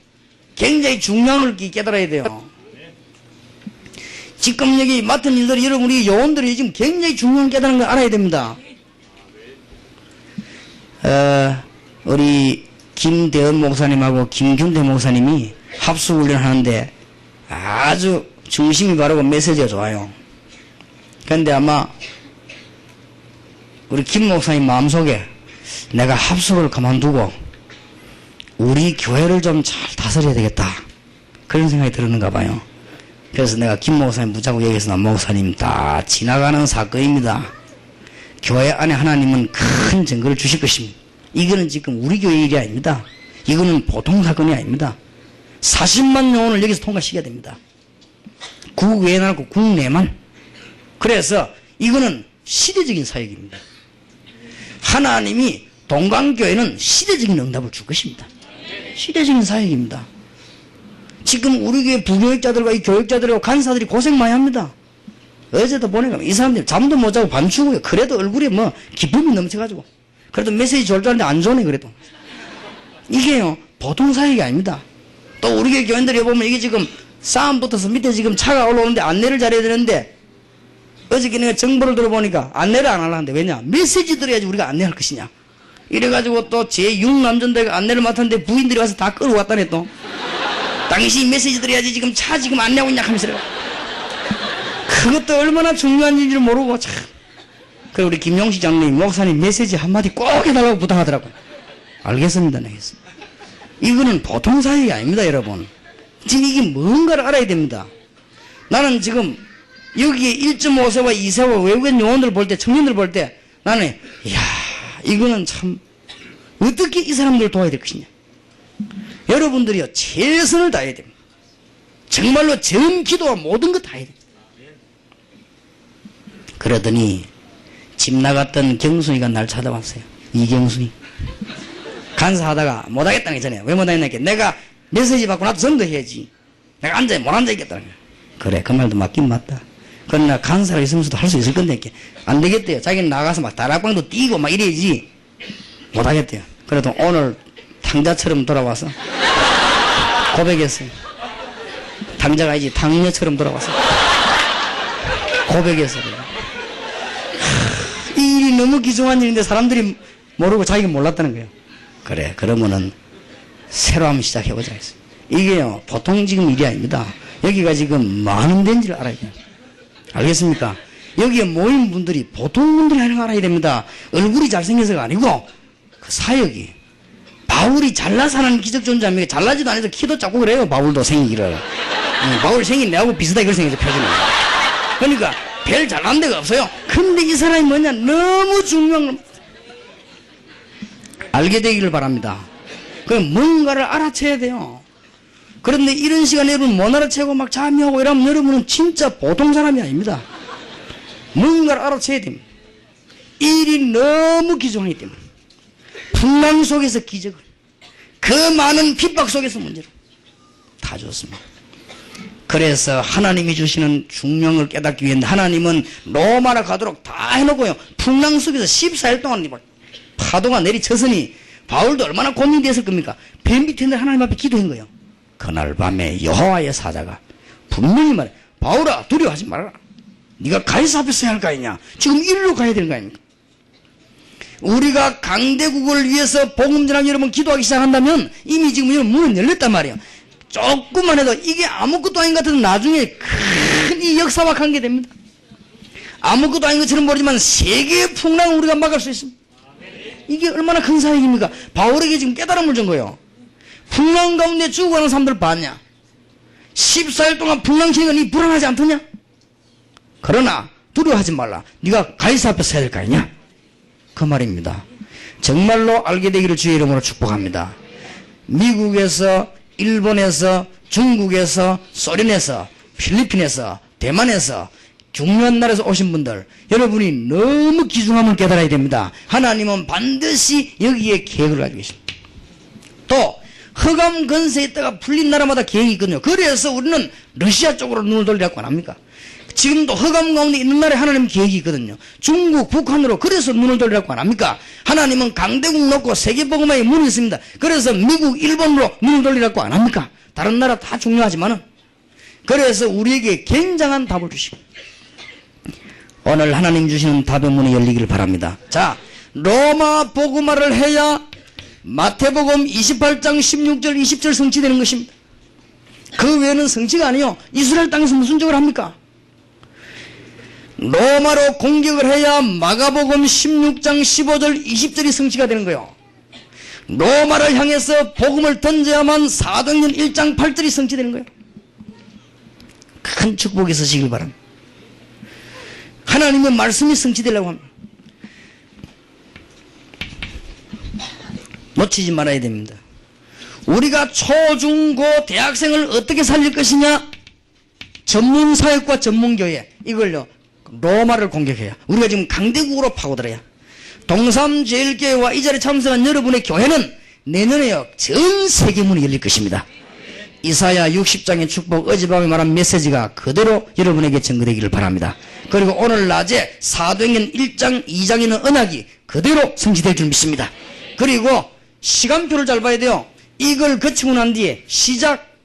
[SPEAKER 1] 굉장히 중요한 걸 깨달아야 돼요. 지금 여기 맡은 일들이 여러분 우리 요원들이 지금 굉장히 중요한 깨달은 걸 알아야 됩니다. 우리 김대원 목사님하고 김균대 목사님이 합수훈련 하는데 아주 중심이 바르고 메시지가 좋아요. 그런데 아마 우리 김 목사님 마음속에 내가 합수를 그만두고 우리 교회를 좀 잘 다스려야 되겠다 그런 생각이 들었는가 봐요. 그래서 내가 김 목사님 붙잡고 얘기해서 남 목사님 다 지나가는 사건입니다. 교회 안에 하나님은 큰 증거를 주실 것입니다. 이거는 지금 우리 교회 일이 아닙니다. 이거는 보통 사건이 아닙니다. 40만 영혼을 여기서 통과시켜야 됩니다. 국외에 나고 국내만. 그래서 이거는 시대적인 사역입니다. 하나님이 동강교회는 시대적인 응답을 줄 것입니다. 시대적인 사역입니다. 지금 우리 교회 부교육자들과 이 교육자들과 간사들이 고생 많이 합니다. 어제도 보니까 이 사람들 잠도 못 자고 밤추고요. 그래도 얼굴에 뭐 기쁨이 넘쳐가지고 그래도 메시지 좋을 줄 알았는데 안 좋네. 그래도 이게요 보통 사역이 아닙니다. 또 우리 교회 교인들이 보면 이게 지금 싸움 붙어서 밑에 지금 차가 올라오는데 안내를 잘해야 되는데 어저께 내가 정보를 들어보니까 안내를 안 하려는데 왜냐 메시지 들어야지 우리가 안내할 것이냐 이래가지고 또 제6남전대가 안내를 맡았는데 부인들이 와서 다 끌어왔다네. 또 당신이 메시지 드려야지 지금 차 지금 안내하고 있냐 하면서 그것도 얼마나 중요한 일인지를 모르고 참. 그리고 우리 김용식 장로님 목사님 메시지 한마디 꼭 해달라고 부탁하더라고요. 알겠습니다. 알겠습니다. 이거는 보통 사역이 아닙니다. 여러분 지금 이게 뭔가를 알아야 됩니다. 나는 지금 여기에 1.5세와 2세와 외국인 요원들 볼 때 청년들 볼 때 나는 이야 이거는 참 어떻게 이 사람들을 도와야 될 것이냐. 여러분들이요 최선을 다해야 됩니다. 정말로 전 기도와 모든 것 다 해야 됩니다. 그러더니 집 나갔던 경순이가 날 찾아왔어요. 이경순이 간사하다가 못하겠다는 게 전에 왜 못하겠냐. 내가 메시지 받고 나도 전도해야지. 내가 앉아 못 앉아있겠다는 거야. 그래 그 말도 맞긴 맞다. 그러나 간사가 있으면서도 할 수 있을 건데 안 되겠대요. 자기는 나가서 막 다락방도 뛰고 막 이래야지 못하겠대요. 그래도 오늘 탕자처럼 돌아와서 고백했어요. 탕자가 아니지 탕녀처럼 돌아와서 고백했어요. 이 일이 너무 귀중한 일인데 사람들이 모르고 자기가 몰랐다는 거예요. 그래 그러면은 새로 한번 시작해보자 했어요. 이게요 보통 지금 일이 아닙니다. 여기가 지금 많은 데인지를 알아야 돼요. 알겠습니까? 여기에 모인 분들이 보통 분들이 하는 거 알아야 됩니다. 얼굴이 잘생겨서가 아니고 그 사역이 바울이 잘나서 하는 기적 존재합니까? 잘나지도 않아서 키도 작고 그래요. 바울도 생기기를. 바울 생긴 내하고 비슷하게 생겨서 표준이. 그러니까 별 잘난 데가 없어요. 근데 이 사람이 뭐냐 너무 중요한 걸 알게 되기를 바랍니다. 그럼 뭔가를 알아채야 돼요. 그런데 이런 시간에 여러분 못 알아채고 막 잠이 오고 이러면 여러분은 진짜 보통 사람이 아닙니다. 뭔가를 알아채야 됩니다. 일이 너무 귀중하기 때문에 풍랑 속에서 기적을 그 많은 핍박 속에서 문제를 다 줬습니다. 그래서 하나님이 주시는 중령을 깨닫기 위해 하나님은 로마로 가도록 다 해놓고요. 풍랑 속에서 14일 동안 막 파도가 내리쳤으니 바울도 얼마나 고민이 됐을 겁니까? 배 밑에 있는 하나님 앞에 기도한 거예요. 그날 밤에 여호와의 사자가 분명히 말해, 바울아 두려워하지 말아라. 네가 가이사 앞에 서야 할 거 아니냐. 지금 이리로 가야 되는 거 아닙니까? 우리가 강대국을 위해서 복음 전하기 여러분 기도하기 시작한다면 이미 지금 이런 문은 열렸단 말이에요. 조금만 해도 이게 아무것도 아닌 것 같아도 나중에 큰 이 역사와 관계됩니다. 아무것도 아닌 것처럼 보이지만 세계의 풍랑을 우리가 막을 수 있습니다. 이게 얼마나 큰 사역입니까? 바울에게 지금 깨달음을 준 거예요. 풍랑 가운데 죽어가는 사람들 봤냐? 14일 동안 풍랑 치니까 니 불안하지 않더냐? 그러나 두려워하지 말라. 네가 가이사 앞에 서야 될 거 아니냐? 그 말입니다. 정말로 알게 되기를 주의 이름으로 축복합니다. 미국에서, 일본에서, 중국에서, 소련에서, 필리핀에서, 대만에서 중요한 나라에서 오신 분들, 여러분이 너무 귀중함을 깨달아야 됩니다. 하나님은 반드시 여기에 계획을 가지고 계십니다. 또 흑암 근세에 있다가 풀린 나라마다 계획이 있거든요. 그래서 우리는 러시아 쪽으로 눈을 돌리라고 안 합니까? 지금도 흑암 가운데 있는 나라에 하나님 계획이 있거든요. 중국, 북한으로 그래서 눈을 돌리라고 안 합니까? 하나님은 강대국 놓고 세계복음화의 문이 있습니다. 그래서 미국, 일본으로 눈을 돌리라고 안 합니까? 다른 나라 다 중요하지만은. 그래서 우리에게 굉장한 답을 주시고 오늘 하나님 주시는 답의 문이 열리기를 바랍니다. 자, 로마 복음화를 해야 마태복음 28장 16절 20절 성취되는 것입니다. 그 외에는 성취가 아니요. 이스라엘 땅에서 무슨 적을 합니까? 로마로 공격을 해야 마가복음 16장 15절 20절이 성취가 되는 거예요. 로마를 향해서 복음을 던져야만 사도행전 1장 8절이 성취되는 거예요. 큰 축복이 있으시길 바랍니다. 하나님의 말씀이 성취되려고 합니다. 놓치지 말아야 됩니다. 우리가 초, 중, 고, 대학생을 어떻게 살릴 것이냐? 전문사역과 전문교회, 이걸요 로마를 공격해야, 우리가 지금 강대국으로 파고들어야, 동삼제일교회와 이 자리에 참석한 여러분의 교회는 내년에요 전 세계문이 열릴 것입니다. 이사야 60장의 축복, 어젯밤에 말한 메시지가 그대로 여러분에게 전거되기를 바랍니다. 그리고 오늘 낮에 사도행전 1장 2장에 있는 언약이 그대로 성취될 줄 믿습니다. 그리고 시간표를 잘 봐야 돼요. 이걸 거치고 난 뒤에 시작.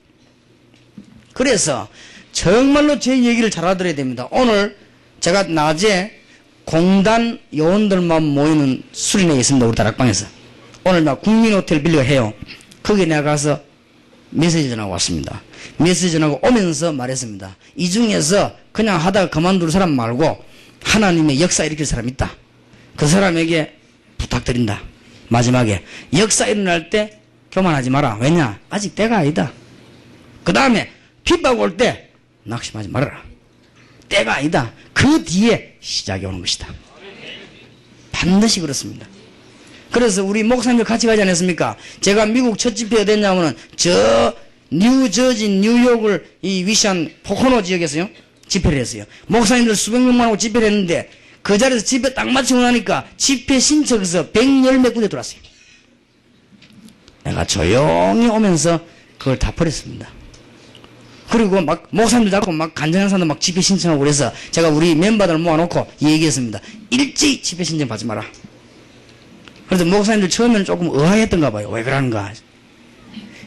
[SPEAKER 1] 그래서 정말로 제 얘기를 잘 알아들어야 됩니다. 오늘 제가 낮에 공단 요원들만 모이는 수련회에 있습니다. 우리 다락방에서. 오늘 나 국민호텔 빌려 해요. 거기에 내가 가서 메시지 전하고 왔습니다. 메시지 전하고 오면서 말했습니다. 이 중에서 그냥 하다가 그만둘 사람 말고 하나님의 역사 일으킬 사람 있다. 그 사람에게 부탁드린다. 마지막에 역사 일어날 때 교만하지 마라. 왜냐? 아직 때가 아니다. 그 다음에 핍박 올 때 낙심하지 말아라. 때가 아니다. 그 뒤에 시작이 오는 것이다. 반드시 그렇습니다. 그래서 우리 목사님들 같이 가지 않았습니까? 제가 미국 첫 집회 어땠냐면은 저 뉴저지, 뉴욕을 이 위시한 포코노 지역에서요 집회를 했어요. 목사님들 수백 명만 하고 집회를 했는데 그 자리에서 집회 딱 마치고 나니까 집회 신청서 110몇 군데 들어왔어요. 내가 조용히 오면서 그걸 다 버렸습니다. 그리고 막 목사님들 잡고 막 간증하는 사람들 막 집회 신청하고 그래서 제가 우리 멤버들 모아놓고 얘기했습니다. 일찍 집회 신청 받지 마라. 그래서 목사님들 처음에는 조금 의아했던가 봐요. 왜 그러는가.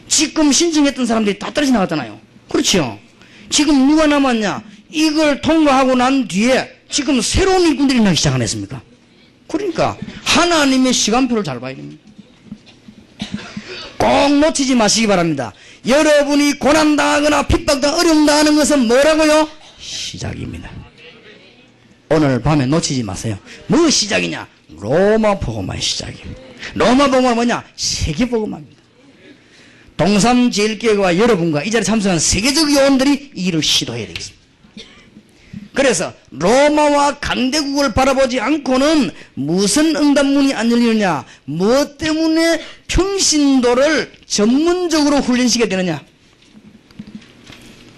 [SPEAKER 1] 지금 신청했던 사람들이 다 떨어져 나갔잖아요. 그렇죠. 지금 누가 남았냐. 이걸 통과하고 난 뒤에 지금 새로운 일꾼들이 나기 시작 안 했습니까? 그러니까 하나님의 시간표를 잘 봐야 됩니다. 꼭 놓치지 마시기 바랍니다. 여러분이 고난당하거나 핍박당하거나 어려움당하는 것은 뭐라고요? 시작입니다. 오늘 밤에 놓치지 마세요. 뭐 시작이냐? 로마 복음화의 시작입니다. 로마 복음화는 뭐냐? 세계 복음화입니다. 동삼제일교회와 여러분과 이 자리에 참석한 세계적 요원들이 이 일을 시도해야 되겠습니다. 그래서 로마와 강대국을 바라보지 않고는 무슨 응답문이 안 열리느냐, 무엇 때문에 평신도를 전문적으로 훈련시켜야 되느냐,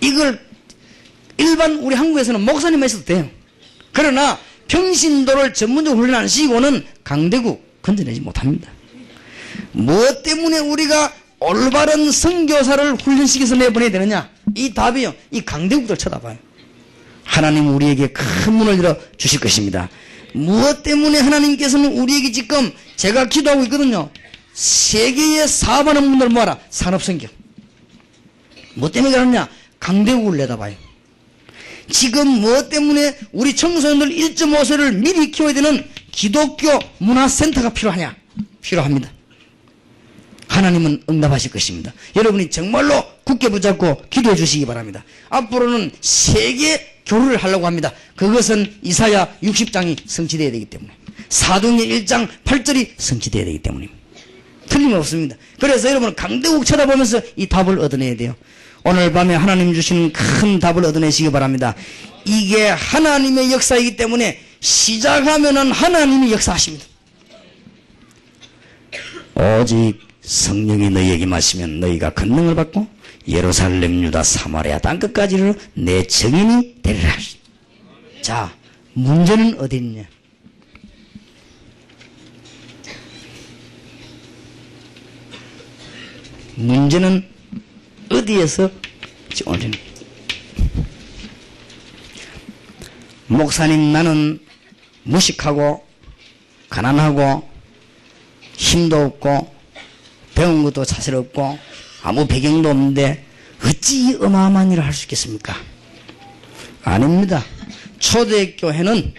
[SPEAKER 1] 이걸 일반 우리 한국에서는 목사님만 있어도 돼요. 그러나 평신도를 전문적으로 훈련 안 시키고는 강대국 건져내지 못합니다. 무엇 때문에 우리가 올바른 선교사를 훈련시켜서 내보내야 되느냐? 이 답이요. 이 강대국들 쳐다봐요. 하나님 우리에게 큰 문을 열어 주실 것입니다. 무엇 때문에 하나님께서는 우리에게 지금 제가 기도하고 있거든요. 세계의 사업하는 분들 모아라. 산업선교. 뭐 때문에 그러냐? 강대국을 내다봐요. 지금 무엇 때문에 우리 청소년들 1.5세를 미리 키워야 되는 기독교 문화센터가 필요하냐? 필요합니다. 하나님은 응답하실 것입니다. 여러분이 정말로 굳게 붙잡고 기도해 주시기 바랍니다. 앞으로는 세계 교류를 하려고 합니다. 그것은 이사야 60장이 성취되어야 되기 때문에, 사도행전 1장 8절이 성취되어야 되기 때문입니다. 틀림없습니다. 그래서 여러분은 강대국 쳐다보면서 이 답을 얻어내야 돼요. 오늘 밤에 하나님 주시는 큰 답을 얻어내시기 바랍니다. 이게 하나님의 역사이기 때문에 시작하면은 하나님이 역사하십니다. 오직 성령이 너희에게 마시면 너희가 권능을 받고 예루살렘, 유다, 사마리아 땅끝까지로 내 증인이 되리라. 자, 문제는 어디 있냐? 문제는 어디에서 오는? 목사님, 나는 무식하고 가난하고 힘도 없고 배운 것도 사실 없고 아무 배경도 없는데 어찌 어마어마한 일을 할 수 있겠습니까? 아닙니다. 초대교회는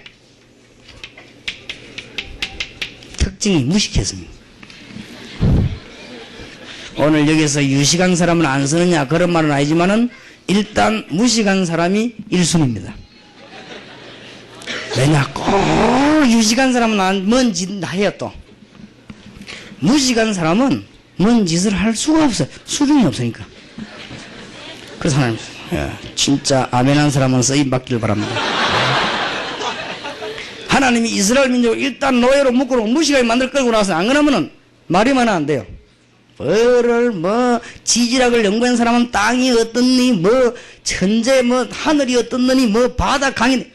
[SPEAKER 1] 특징이 무식했습니다. 오늘 여기서 유식한 사람은 안 쓰느냐 그런 말은 아니지만은 일단 무식한 사람이 1순위입니다. 왜냐? 꼭 유식한 사람은 뭔 짓 다 해요. 또 무식한 사람은 뭔 짓을 할 수가 없어요. 수준이 없으니까. 그래서 하나님, 진짜 아멘한 사람은 쓰임 받기를 바랍니다. 하나님이 이스라엘 민족을 일단 노예로 묶고 무식하게 만들 끌고 나와서 안 그러면은 말이만 안 돼요. 뭐를 지질학을 연구한 사람은 땅이 어떻니, 천재 하늘이 어떻느니, 바다 강이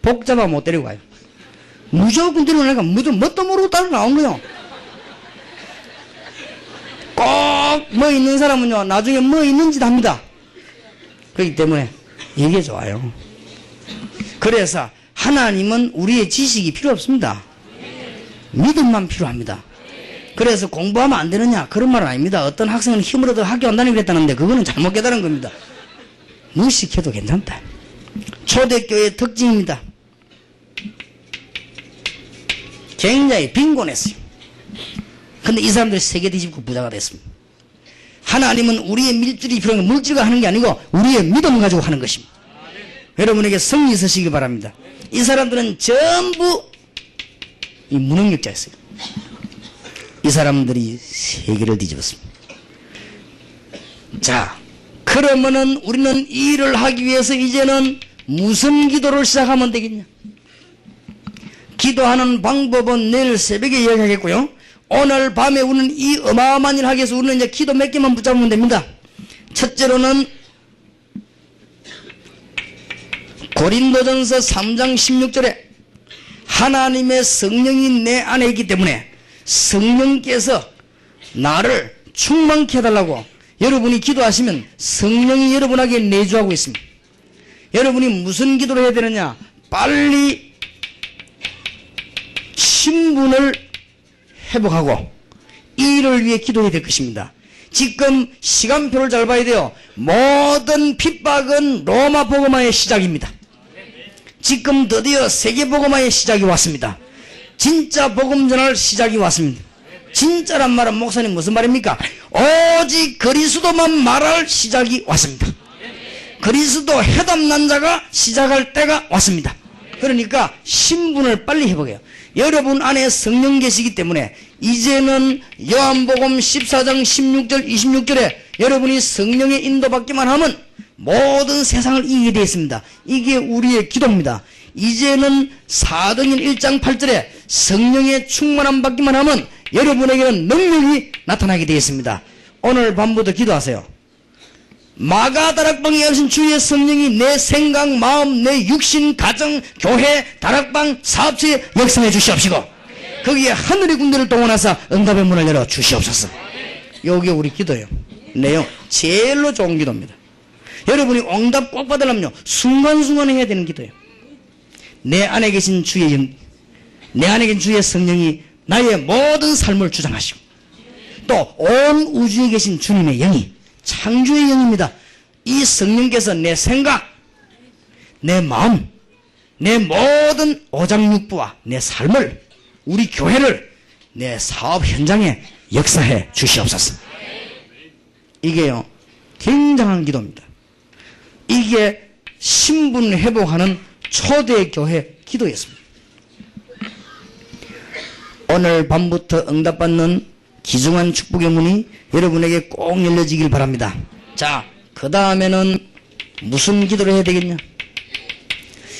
[SPEAKER 1] 복잡하면 못 데리고 가요. 무조건 데리고 가니까 뭣도 모르고 따로 나온 거요. 꼭 있는 사람은요 나중에 있는 짓 합니다. 그렇기 때문에 이게 좋아요. 그래서 하나님은 우리의 지식이 필요 없습니다. 믿음만 필요합니다. 그래서 공부하면 안 되느냐 그런 말은 아닙니다. 어떤 학생은 힘을 얻어 학교 안 다니고 그랬다는데 그거는 잘못 깨달은 겁니다. 무식해도 괜찮다. 초대교회의 특징입니다. 굉장히 빈곤했어요. 근데 이 사람들이 세계 뒤집고 부자가 됐습니다. 하나님은 우리의 밀줄이 필요한 건 물질과 하는 게 아니고 우리의 믿음 가지고 하는 것입니다. 여러분에게 성리 있으시기 바랍니다. 이 사람들은 전부 이 무능력자였어요. 이 사람들이 세계를 뒤집었습니다. 자, 그러면은 우리는 이 일을 하기 위해서 이제는 무슨 기도를 시작하면 되겠냐? 기도하는 방법은 내일 새벽에 이야기하겠고요. 오늘 밤에 우리는 이 어마어마한 일을 하기 위해서 우리는 이제 기도 몇 개만 붙잡으면 됩니다. 첫째로는 고린도전서 3장 16절에 하나님의 성령이 내 안에 있기 때문에 성령께서 나를 충만케 해달라고 여러분이 기도하시면 성령이 여러분에게 내주하고 있습니다. 여러분이 무슨 기도를 해야 되느냐? 빨리 신분을 회복하고 이 일을 위해 기도해야 될 것입니다. 지금 시간표를 잘 봐야 돼요. 모든 핍박은 로마 복음화의 시작입니다. 지금 드디어 세계 복음화의 시작이 왔습니다. 진짜 복음 전할 시작이 왔습니다. 진짜란 말은 목사님 무슨 말입니까? 오직 그리스도만 말할 시작이 왔습니다. 그리스도 회담난 자가 시작할 때가 왔습니다. 그러니까 신분을 빨리 회복해요. 여러분 안에 성령 계시기 때문에 이제는 요한복음 14장 16절 26절에 여러분이 성령의 인도받기만 하면 모든 세상을 이기게 되어 있습니다. 이게 우리의 기도입니다. 이제는 사도행전 1장 8절에 성령의 충만함 받기만 하면 여러분에게는 능력이 나타나게 되어 있습니다. 오늘 밤부터 기도하세요. 마가 다락방에 오신 주의 성령이 내 생각, 마음, 내 육신, 가정, 교회, 다락방, 사업체에 역사해 주시옵시고 거기에 하늘의 군대를 동원하사 응답의 문을 열어 주시옵소서. 요게 우리 기도예요. 내용 제일로 좋은 기도입니다. 여러분이 응답 꼭 받으려면요 순간순간 해야 되는 기도예요. 내 안에 계신 주의 영, 내 안에 계신 주의 성령이 나의 모든 삶을 주장하시고 또 온 우주에 계신 주님의 영이 창조의 영입니다. 이 성령께서 내 생각, 내 마음, 내 모든 오장육부와 내 삶을, 우리 교회를 내 사업 현장에 역사해 주시옵소서. 이게요 굉장한 기도입니다. 이게 신분 회복하는 초대교회 기도였습니다. 오늘 밤부터 응답받는 귀중한 축복의 문이 여러분에게 꼭 열려지길 바랍니다. 자, 그 다음에는 무슨 기도를 해야 되겠냐?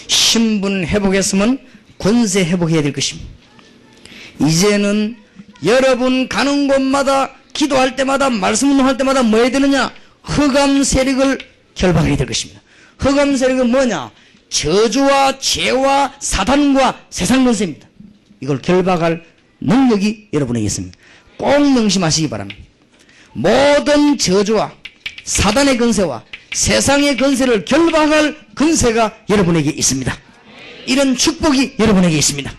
[SPEAKER 1] 신분 회복했으면 권세 회복해야 될 것입니다. 이제는 여러분 가는 곳마다 기도할 때마다 말씀 운동할 때마다 뭐 해야 되느냐? 흑암 세력을 결박해야 될 것입니다. 흑암 세력은 뭐냐? 저주와 죄와 사단과 세상 권세입니다. 이걸 결박할 능력이 여러분에게 있습니다. 꼭 명심하시기 바랍니다. 모든 저주와 사단의 권세와 세상의 권세를 결박할 권세가 여러분에게 있습니다. 이런 축복이 여러분에게 있습니다.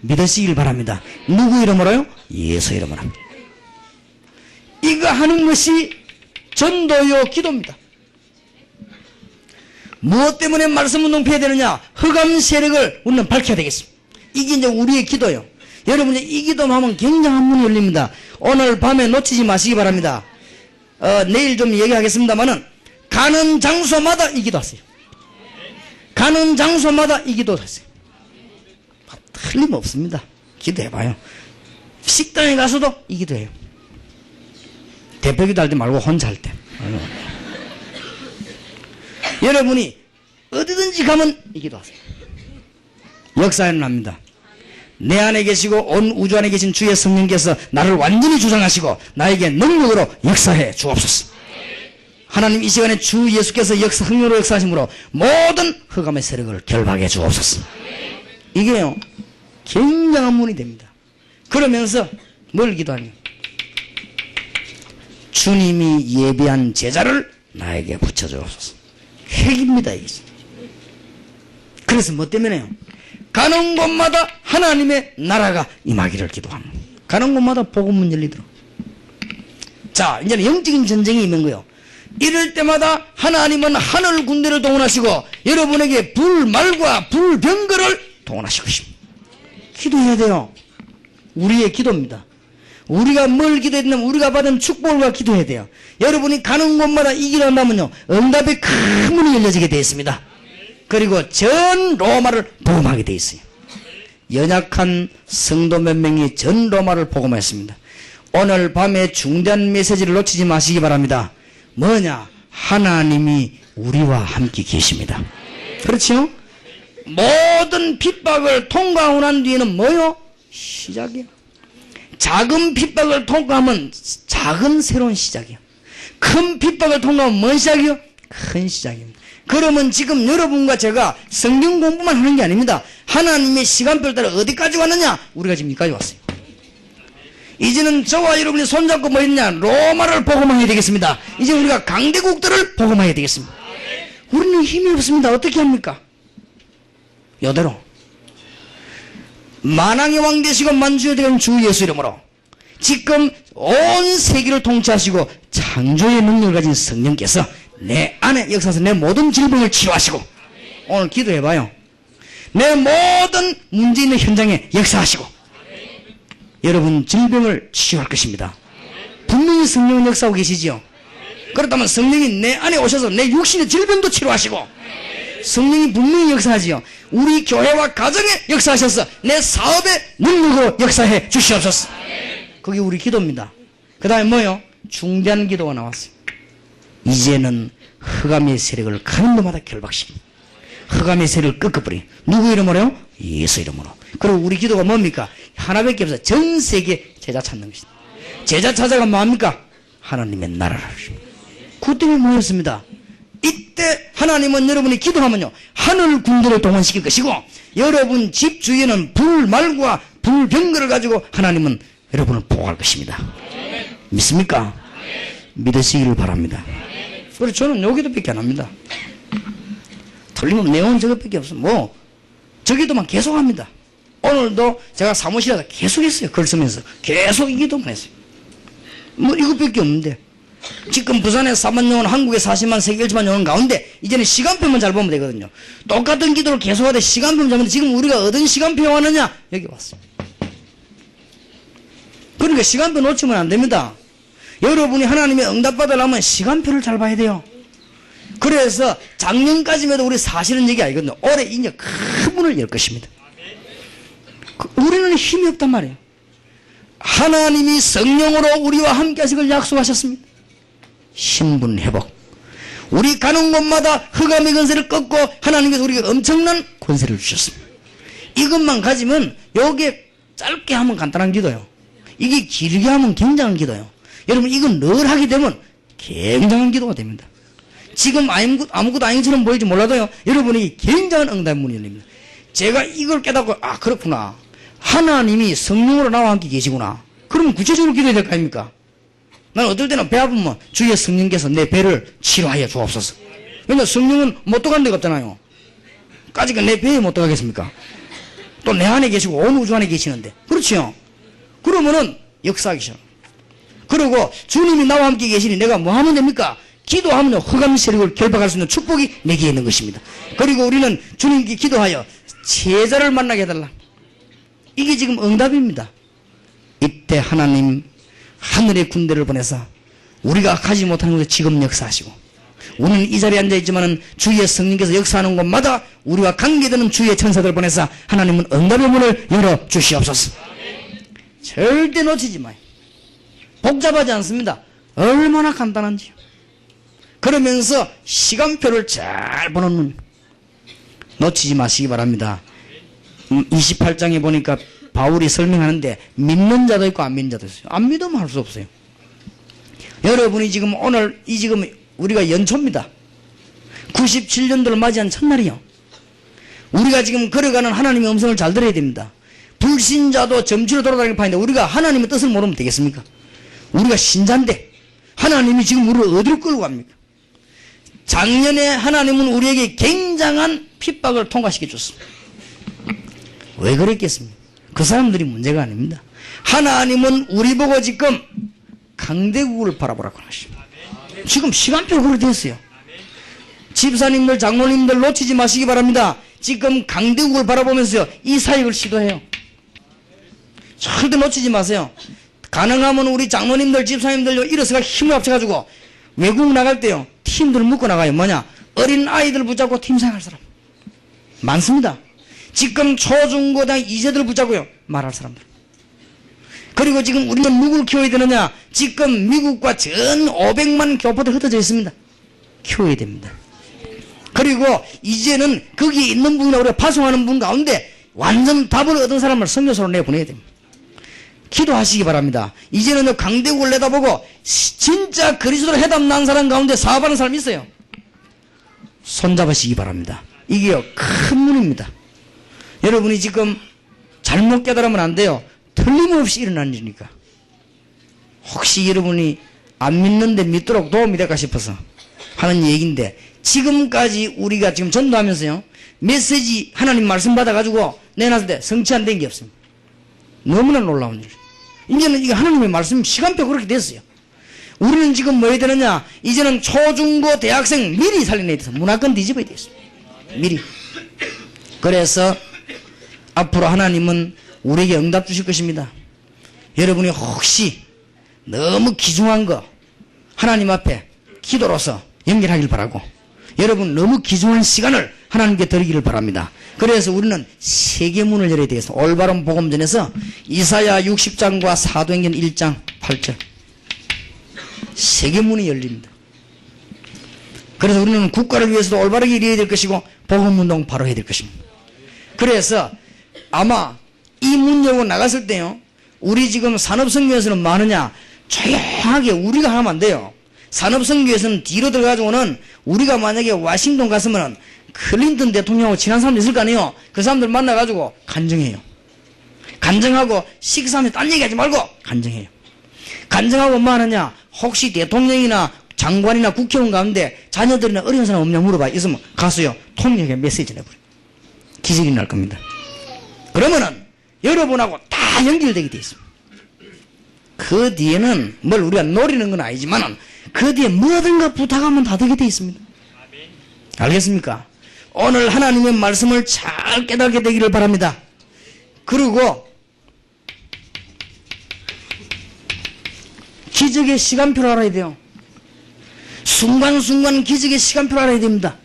[SPEAKER 1] 믿으시길 바랍니다. 누구 이름으로요? 예수 이름으로. 이거 하는 것이 전도요 기도입니다. 무엇 때문에 말씀 운동해야 되느냐? 흑암 세력을 우리는 밝혀야 되겠습니다. 이게 이제 우리의 기도요. 여러분이 이 기도만 하면 굉장한 문이 열립니다. 오늘 밤에 놓치지 마시기 바랍니다. 내일 좀 얘기하겠습니다만은 가는 장소마다 이 기도하세요. 가는 장소마다 이 기도하세요. 틀림없습니다. 기도해봐요. 식당에 가서도 이 기도해요. 대표 기도할 때 말고 혼자 할 때. 여러분이 어디든지 가면 이 기도하세요. 역사 일어납니다. 내 안에 계시고 온 우주 안에 계신 주의 성령께서 나를 완전히 주장하시고 나에게 능력으로 역사해 주옵소서. 하나님 이 시간에 주 예수께서 흥으로 역사하심으로 모든 흑암의 세력을 결박해 주옵소서. 이게요 굉장한 문이 됩니다. 그러면서 뭘 기도하냐? 주님이 예비한 제자를 나에게 붙여주옵소서. 핵입니다 이게. 그래서 뭐 때문에요? 가는 곳마다 하나님의 나라가 임하기를 기도합니다. 가는 곳마다 복음문 열리도록. 자, 이제는 영적인 전쟁이 있는 거예요. 이럴 때마다 하나님은 하늘 군대를 동원하시고 여러분에게 불말과 불병거를 동원하실 것입니다. 기도해야 돼요. 우리의 기도입니다. 우리가 뭘 기도했냐면 우리가 받은 축복과 기도해야 돼요. 여러분이 가는 곳마다 이 기도한다면요 응답의 큰 문이 열려지게 되어 있습니다. 그리고 전 로마를 복음하게 되어 있어요. 연약한 성도 몇 명이 전 로마를 복음했습니다. 오늘 밤에 중대한 메시지를 놓치지 마시기 바랍니다. 뭐냐? 하나님이 우리와 함께 계십니다. 그렇죠? 모든 핍박을 통과하고 난 뒤에는 뭐요? 시작이야. 작은 핍박을 통과하면 작은 새로운 시작이야. 큰 핍박을 통과하면 뭔 시작이요? 큰 시작입니다. 그러면 지금 여러분과 제가 성경 공부만 하는 게 아닙니다. 하나님의 시간표를 따라 어디까지 왔느냐? 우리가 지금 여기까지 왔어요. 이제는 저와 여러분이 손잡고 뭐 했냐? 로마를 복음해야 되겠습니다. 이제 우리가 강대국들을 복음해야 되겠습니다. 우리는 힘이 없습니다. 어떻게 합니까? 이대로 만왕의 왕 되시고 만주의 되는 주 예수 이름으로 지금 온 세계를 통치하시고 창조의 능력을 가진 성령께서 내 안에 역사에서 내 모든 질병을 치료하시고 오늘 기도해봐요. 내 모든 문제 있는 현장에 역사하시고 여러분 질병을 치유할 것입니다. 분명히 성령은 역사하고 계시지요. 그렇다면 성령이 내 안에 오셔서 내 육신의 질병도 치료하시고 성령이 분명히 역사하지요. 우리 교회와 가정에 역사하셔서 내 사업의 능력으로 역사해 주시옵소서. 그게 우리 기도입니다. 그 다음에 뭐요? 중대한 기도가 나왔어요. 이제는 흑암의 세력을 가는 곳마다 결박시킵니다. 흑암의 세력을 꺾어버려. 누구 이름으로요? 예수 이름으로. 그리고 우리 기도가 뭡니까? 하나밖에 없어요. 전 세계 제자 찾는 것이다. 제자 찾아가 뭐합니까? 하나님의 나라를. 그 때문에 모였습니다. 이때 하나님은 여러분이 기도하면요 하늘 군대를 동원시킬 것이고 여러분 집 주위에는 불말과 불병거를 가지고 하나님은 여러분을 보호할 것입니다. 믿습니까? 믿으시기를 바랍니다. 그래서 저는 여기도밖에 안 합니다. 틀리면 내용은 저것밖에 없어. 뭐 저기도만 계속 합니다. 오늘도 제가 사무실에서 계속 했어요. 글 쓰면서 계속 이 기도만 했어요. 뭐 이것밖에 없는데 지금 부산에 4만 영혼, 한국에 40만, 세계 1천만 영혼 가운데 이제는 시간표만 잘 보면 되거든요. 똑같은 기도를 계속하되 시간표만 잡는데 지금 우리가 어떤 시간표에 왔느냐? 여기 왔습니다. 그러니까 시간표 놓치면 안 됩니다. 여러분이 하나님의 응답받으려면 시간표를 잘 봐야 돼요. 그래서 작년까지만 해도 우리 사실은 얘기 알거든요. 올해 이제 큰 문을 열 것입니다. 우리는 힘이 없단 말이에요. 하나님이 성령으로 우리와 함께 하시길 약속하셨습니다. 신분 회복. 우리 가는 곳마다 흑암의 권세를 꺾고 하나님께서 우리에게 엄청난 권세를 주셨습니다. 이것만 가지면 여기에 짧게 하면 간단한 기도예요. 이게 길게 하면 굉장한 기도예요. 여러분 이건 늘 하게 되면 굉장한 기도가 됩니다. 지금 아무것도 아닌처럼 보일지 몰라도요. 여러분이 굉장한 응답문이 열립니다. 제가 이걸 깨닫고 아 그렇구나. 하나님이 성령으로 나와 함께 계시구나. 그러면 구체적으로 기도해야 될 거 아닙니까? 나는 어떨 때는 배 아프면 주의 성령께서 내 배를 치료하여 주옵소서. 왜냐하면 성령은 못 들어가는 데가 없잖아요. 까짓거 내 배에 못 들어가겠습니까? 또 내 안에 계시고 온 우주 안에 계시는데. 그렇지요. 그러면은 역사하기 시작. 그리고 주님이 나와 함께 계시니 내가 뭐 하면 됩니까? 기도하면 흑암 세력을 결박할 수 있는 축복이 내게 있는 것입니다. 그리고 우리는 주님께 기도하여 제자를 만나게 해달라. 이게 지금 응답입니다. 이때 하나님 하늘의 군대를 보내서 우리가 가지 못하는 곳에 지금 역사하시고 우리는 이 자리에 앉아있지만 주의 성령께서 역사하는 곳마다 우리와 관계되는 주의 천사들을 보내서 하나님은 응답의 문을 열어 주시옵소서. 절대 놓치지 마요. 복잡하지 않습니다. 얼마나 간단한지요. 그러면서 시간표를 잘 보는 눈 놓치지 마시기 바랍니다. 28장에 보니까 바울이 설명하는데 믿는 자도 있고 안 믿는 자도 있어요. 안 믿으면 할 수 없어요. 여러분이 지금 오늘 지금 우리가 연초입니다. 97년도를 맞이한 첫날이요. 우리가 지금 걸어가는 하나님의 음성을 잘 들어야 됩니다. 불신자도 점치로 돌아다니는 판인데 우리가 하나님의 뜻을 모르면 되겠습니까? 우리가 신자인데 하나님이 지금 우리를 어디로 끌고 갑니까? 작년에 하나님은 우리에게 굉장한 핍박을 통과시켜 줬습니다. 왜 그랬겠습니까? 그 사람들이 문제가 아닙니다. 하나님은 우리 보고 지금 강대국을 바라보라고 하십니다. 지금 시간표가 그렇게 됐어요. 집사님들, 장로님들 놓치지 마시기 바랍니다. 지금 강대국을 바라보면서요, 이 사역을 시도해요. 절대 놓치지 마세요. 가능하면 우리 장로님들, 집사님들 일어서가 힘을 합쳐가지고 외국 나갈 때요, 팀들을 묶어 나가요. 뭐냐? 어린 아이들 붙잡고 팀 사역할 사람 많습니다. 지금 초중고등 2세들 붙잡고요, 말할 사람들. 그리고 지금 우리는 누구를 키워야 되느냐? 지금 미국과 전 500만 교포들 흩어져 있습니다. 키워야 됩니다. 그리고 이제는 거기에 있는 분이나 우리가 파송하는 분 가운데 완전 답을 얻은 사람을 선교사로 내보내야 됩니다. 기도하시기 바랍니다. 이제는 강대국을 내다보고 진짜 그리스도로 해답 난 사람 가운데 사업하는 사람이 있어요. 손잡으시기 바랍니다. 이게요, 큰 문입니다. 여러분이 지금 잘못 깨달으면 안 돼요. 틀림없이 일어나는 일이니까. 혹시 여러분이 안 믿는데 믿도록 도움이 될까 싶어서 하는 얘기인데, 지금까지 우리가 지금 전도하면서요, 메시지 하나님 말씀 받아가지고 내놨을 때 성취 안 된 게 없습니다. 너무나 놀라운 일. 이제는 이게 하나님의 말씀 시간표 그렇게 됐어요. 우리는 지금 뭐 해야 되느냐? 이제는 초중고 대학생 미리 살려내야 돼서 문화권 뒤집어야 되겠습니다. 미리. 그래서 앞으로 하나님은 우리에게 응답 주실 것입니다. 여러분이 혹시 너무 귀중한 거 하나님 앞에 기도로서 연결하길 바라고, 여러분 너무 귀중한 시간을 하나님께 드리기를 바랍니다. 그래서 우리는 세계문을 열어야 되겠습니다. 올바른 복음전에서 이사야 60장과 사도행전 1장 8절 세계문이 열립니다. 그래서 우리는 국가를 위해서도 올바르게 일해야 될 것이고 복음운동 바로 해야 될 것입니다. 그래서 아마 이 문 열고 나갔을 때요, 우리 지금 산업선교에서는 많으냐? 조용하게 우리가 하면 안 돼요. 산업선교에서는 뒤로 들어가지고는 우리가 만약에 워싱턴 갔으면 클린턴 대통령하고 친한 사람들 있을 거 아니에요. 그 사람들 만나가지고 간증해요. 간증하고 식사하면서 딴 얘기하지 말고 간증해요. 간증하고 뭐 하느냐? 혹시 대통령이나 장관이나 국회의원 가운데 자녀들이나 어린 사람 없냐 물어봐. 있으면 가수요. 통역에 메시지 내버려. 기적이 날 겁니다. 그러면은 여러분하고 다 연결되게 돼 있습니다. 그 뒤에는 뭘 우리가 노리는 건 아니지만은 그 뒤에 뭐든가 부탁하면 다 되게 돼 있습니다. 알겠습니까? 오늘 하나님의 말씀을 잘 깨닫게 되기를 바랍니다. 그리고 기적의 시간표를 알아야 돼요. 순간순간 기적의 시간표를 알아야 됩니다.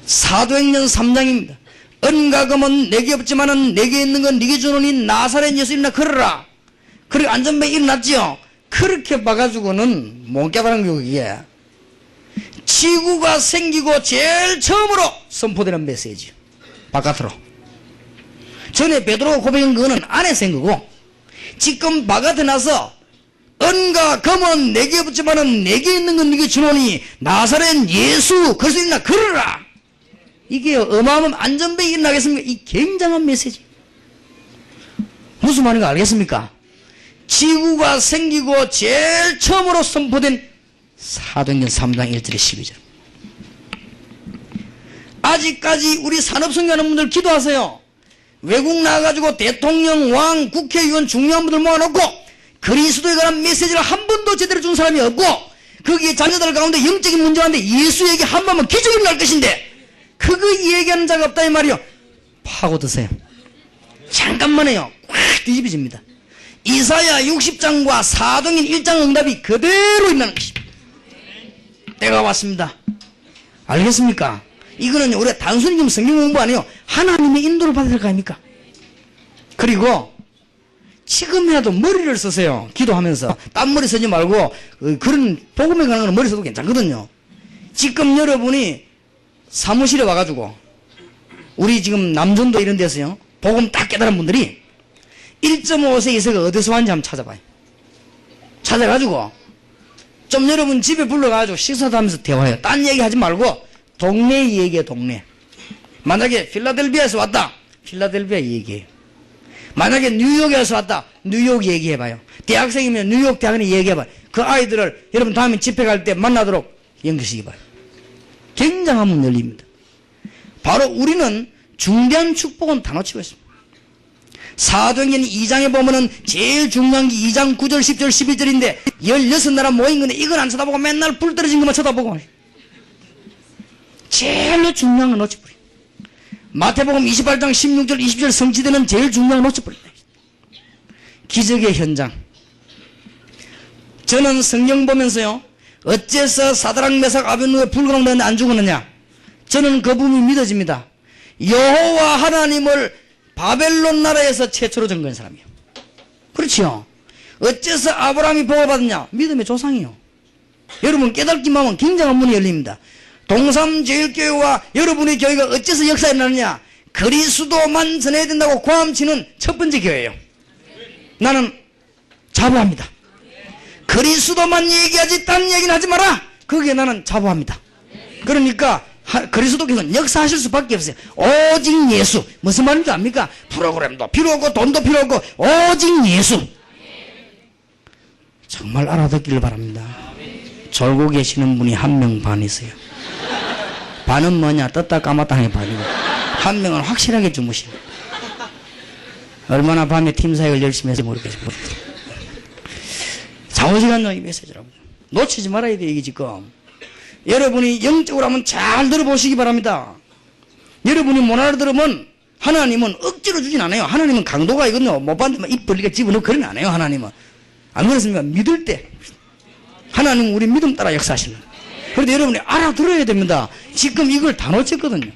[SPEAKER 1] 사도행전 3장입니다. 은과 금은 내게 없지만은 내게 있는 건 네게 주노니 나사렛 예수 일어나 걸어라. 그리고 안전벨 일어났지요. 그렇게 봐가지고는 못 깨달은 거 그게. 지구가 생기고 제일 처음으로 선포되는 메시지. 바깥으로. 전에 베드로가 고백한 거는 안에 생긴 거고, 지금 바깥에 나서 은과 금은 내게 없지만은 내게 있는 건 네게 주노니 나사렛 예수 그리스도 일어나 걸어라. 이게 어마어마한 안전벨이 일어나겠습니까? 이 굉장한 메시지. 무슨 말인가 알겠습니까? 지구가 생기고 제일 처음으로 선포된 사도행전 3장 1절에 12절. 아직까지 우리 산업성교하는 분들 기도하세요. 외국 나가가지고 대통령, 왕, 국회의원 중요한 분들 모아놓고 그리스도에 관한 메시지를 한 번도 제대로 준 사람이 없고 거기에 자녀들 가운데 영적인 문제가 있는데 예수 얘기 한 번만 기적이 날 것인데 그거 얘기하는 자가 없다 이 말이요. 파고드세요. 잠깐만 해요. 꽉 뒤집어집니다. 이사야 60장과 사도행전 1장 응답이 그대로 일어나는 것입니다. 때가 왔습니다. 알겠습니까? 이거는 우리가 단순히 지금 성경 공부 아니에요. 하나님의 인도를 받아야 될 거 아닙니까? 그리고 지금이라도 머리를 쓰세요. 기도하면서 딴머리 쓰지 말고 그런 복음에 관한 건 머리 써도 괜찮거든요. 지금 여러분이 사무실에 와가지고 우리 지금 남전도 이런 데서요 복음 딱 깨달은 분들이 1.5세 이세가 어디서 왔는지 한번 찾아봐요. 찾아가지고 좀 여러분 집에 불러가지고 식사도 하면서 대화해요. 딴 얘기 하지 말고 동네 얘기해. 동네. 만약에 필라델피아에서 왔다, 필라델피아 얘기해요. 만약에 뉴욕에서 왔다, 뉴욕 얘기해봐요. 대학생이면 뉴욕 대학원에 얘기해봐요. 그 아이들을 여러분 다음에 집회 갈 때 만나도록 연결시켜봐요. 굉장한 문 열립니다. 바로 우리는 중대한 축복은 다 놓치고 있습니다. 사도행전 2장에 보면은 제일 중요한 게 2장 9절 10절 11절인데 16나라 모인 건데 이건 안 쳐다보고 맨날 불 떨어진 것만 쳐다보고 제일 중요한 건 놓쳐버려. 마태복음 28장 16절 20절 성취되는 제일 중요한 건 놓쳐버린다. 기적의 현장. 저는 성경 보면서요 어째서 사드락 메삭 아벤누고의 불가능한데 안 죽었느냐. 저는 그 부분이 믿어집니다. 여호와 하나님을 바벨론 나라에서 최초로 증거한 사람이에요. 그렇죠. 어째서 아브라함이 복을 믿음의 조상이요. 여러분 깨닫기만 하면 굉장한 문이 열립니다. 동삼제일교회와 여러분의 교회가 어째서 역사에 일어나느냐. 그리스도만 전해야 된다고 고함치는 첫 번째 교회예요. 나는 자부합니다. 그리스도만 얘기하지 딴 얘기는 하지 마라. 거기에 나는 자부합니다. 그러니까 그리스도께서는 역사하실 수밖에 없어요. 오직 예수. 무슨 말인지 압니까? 프로그램도 필요 없고 돈도 필요 없고 오직 예수. 정말 알아듣기를 바랍니다. 졸고 계시는 분이 한 명 반이세요. 반은 뭐냐? 떴다 까맣다 하는 반이고 한 명은 확실하게 주무시는. 얼마나 밤에 팀 사역을 열심히 해서 모르겠어요. 좌우지간의 메시지라고. 놓치지 말아야 돼요. 이게 지금 여러분이 영적으로 하면 잘 들어보시기 바랍니다. 여러분이 못 알아들으면 하나님은 억지로 주진 않아요. 하나님은 강도가 이거는 못 받으면 입 벌리게 집어넣고 그런 안 해요. 하나님은 안 그렇습니까? 믿을 때 하나님은 우리 믿음 따라 역사하시는. 그런데 여러분이 알아들어야 됩니다. 지금 이걸 다 놓쳤거든요.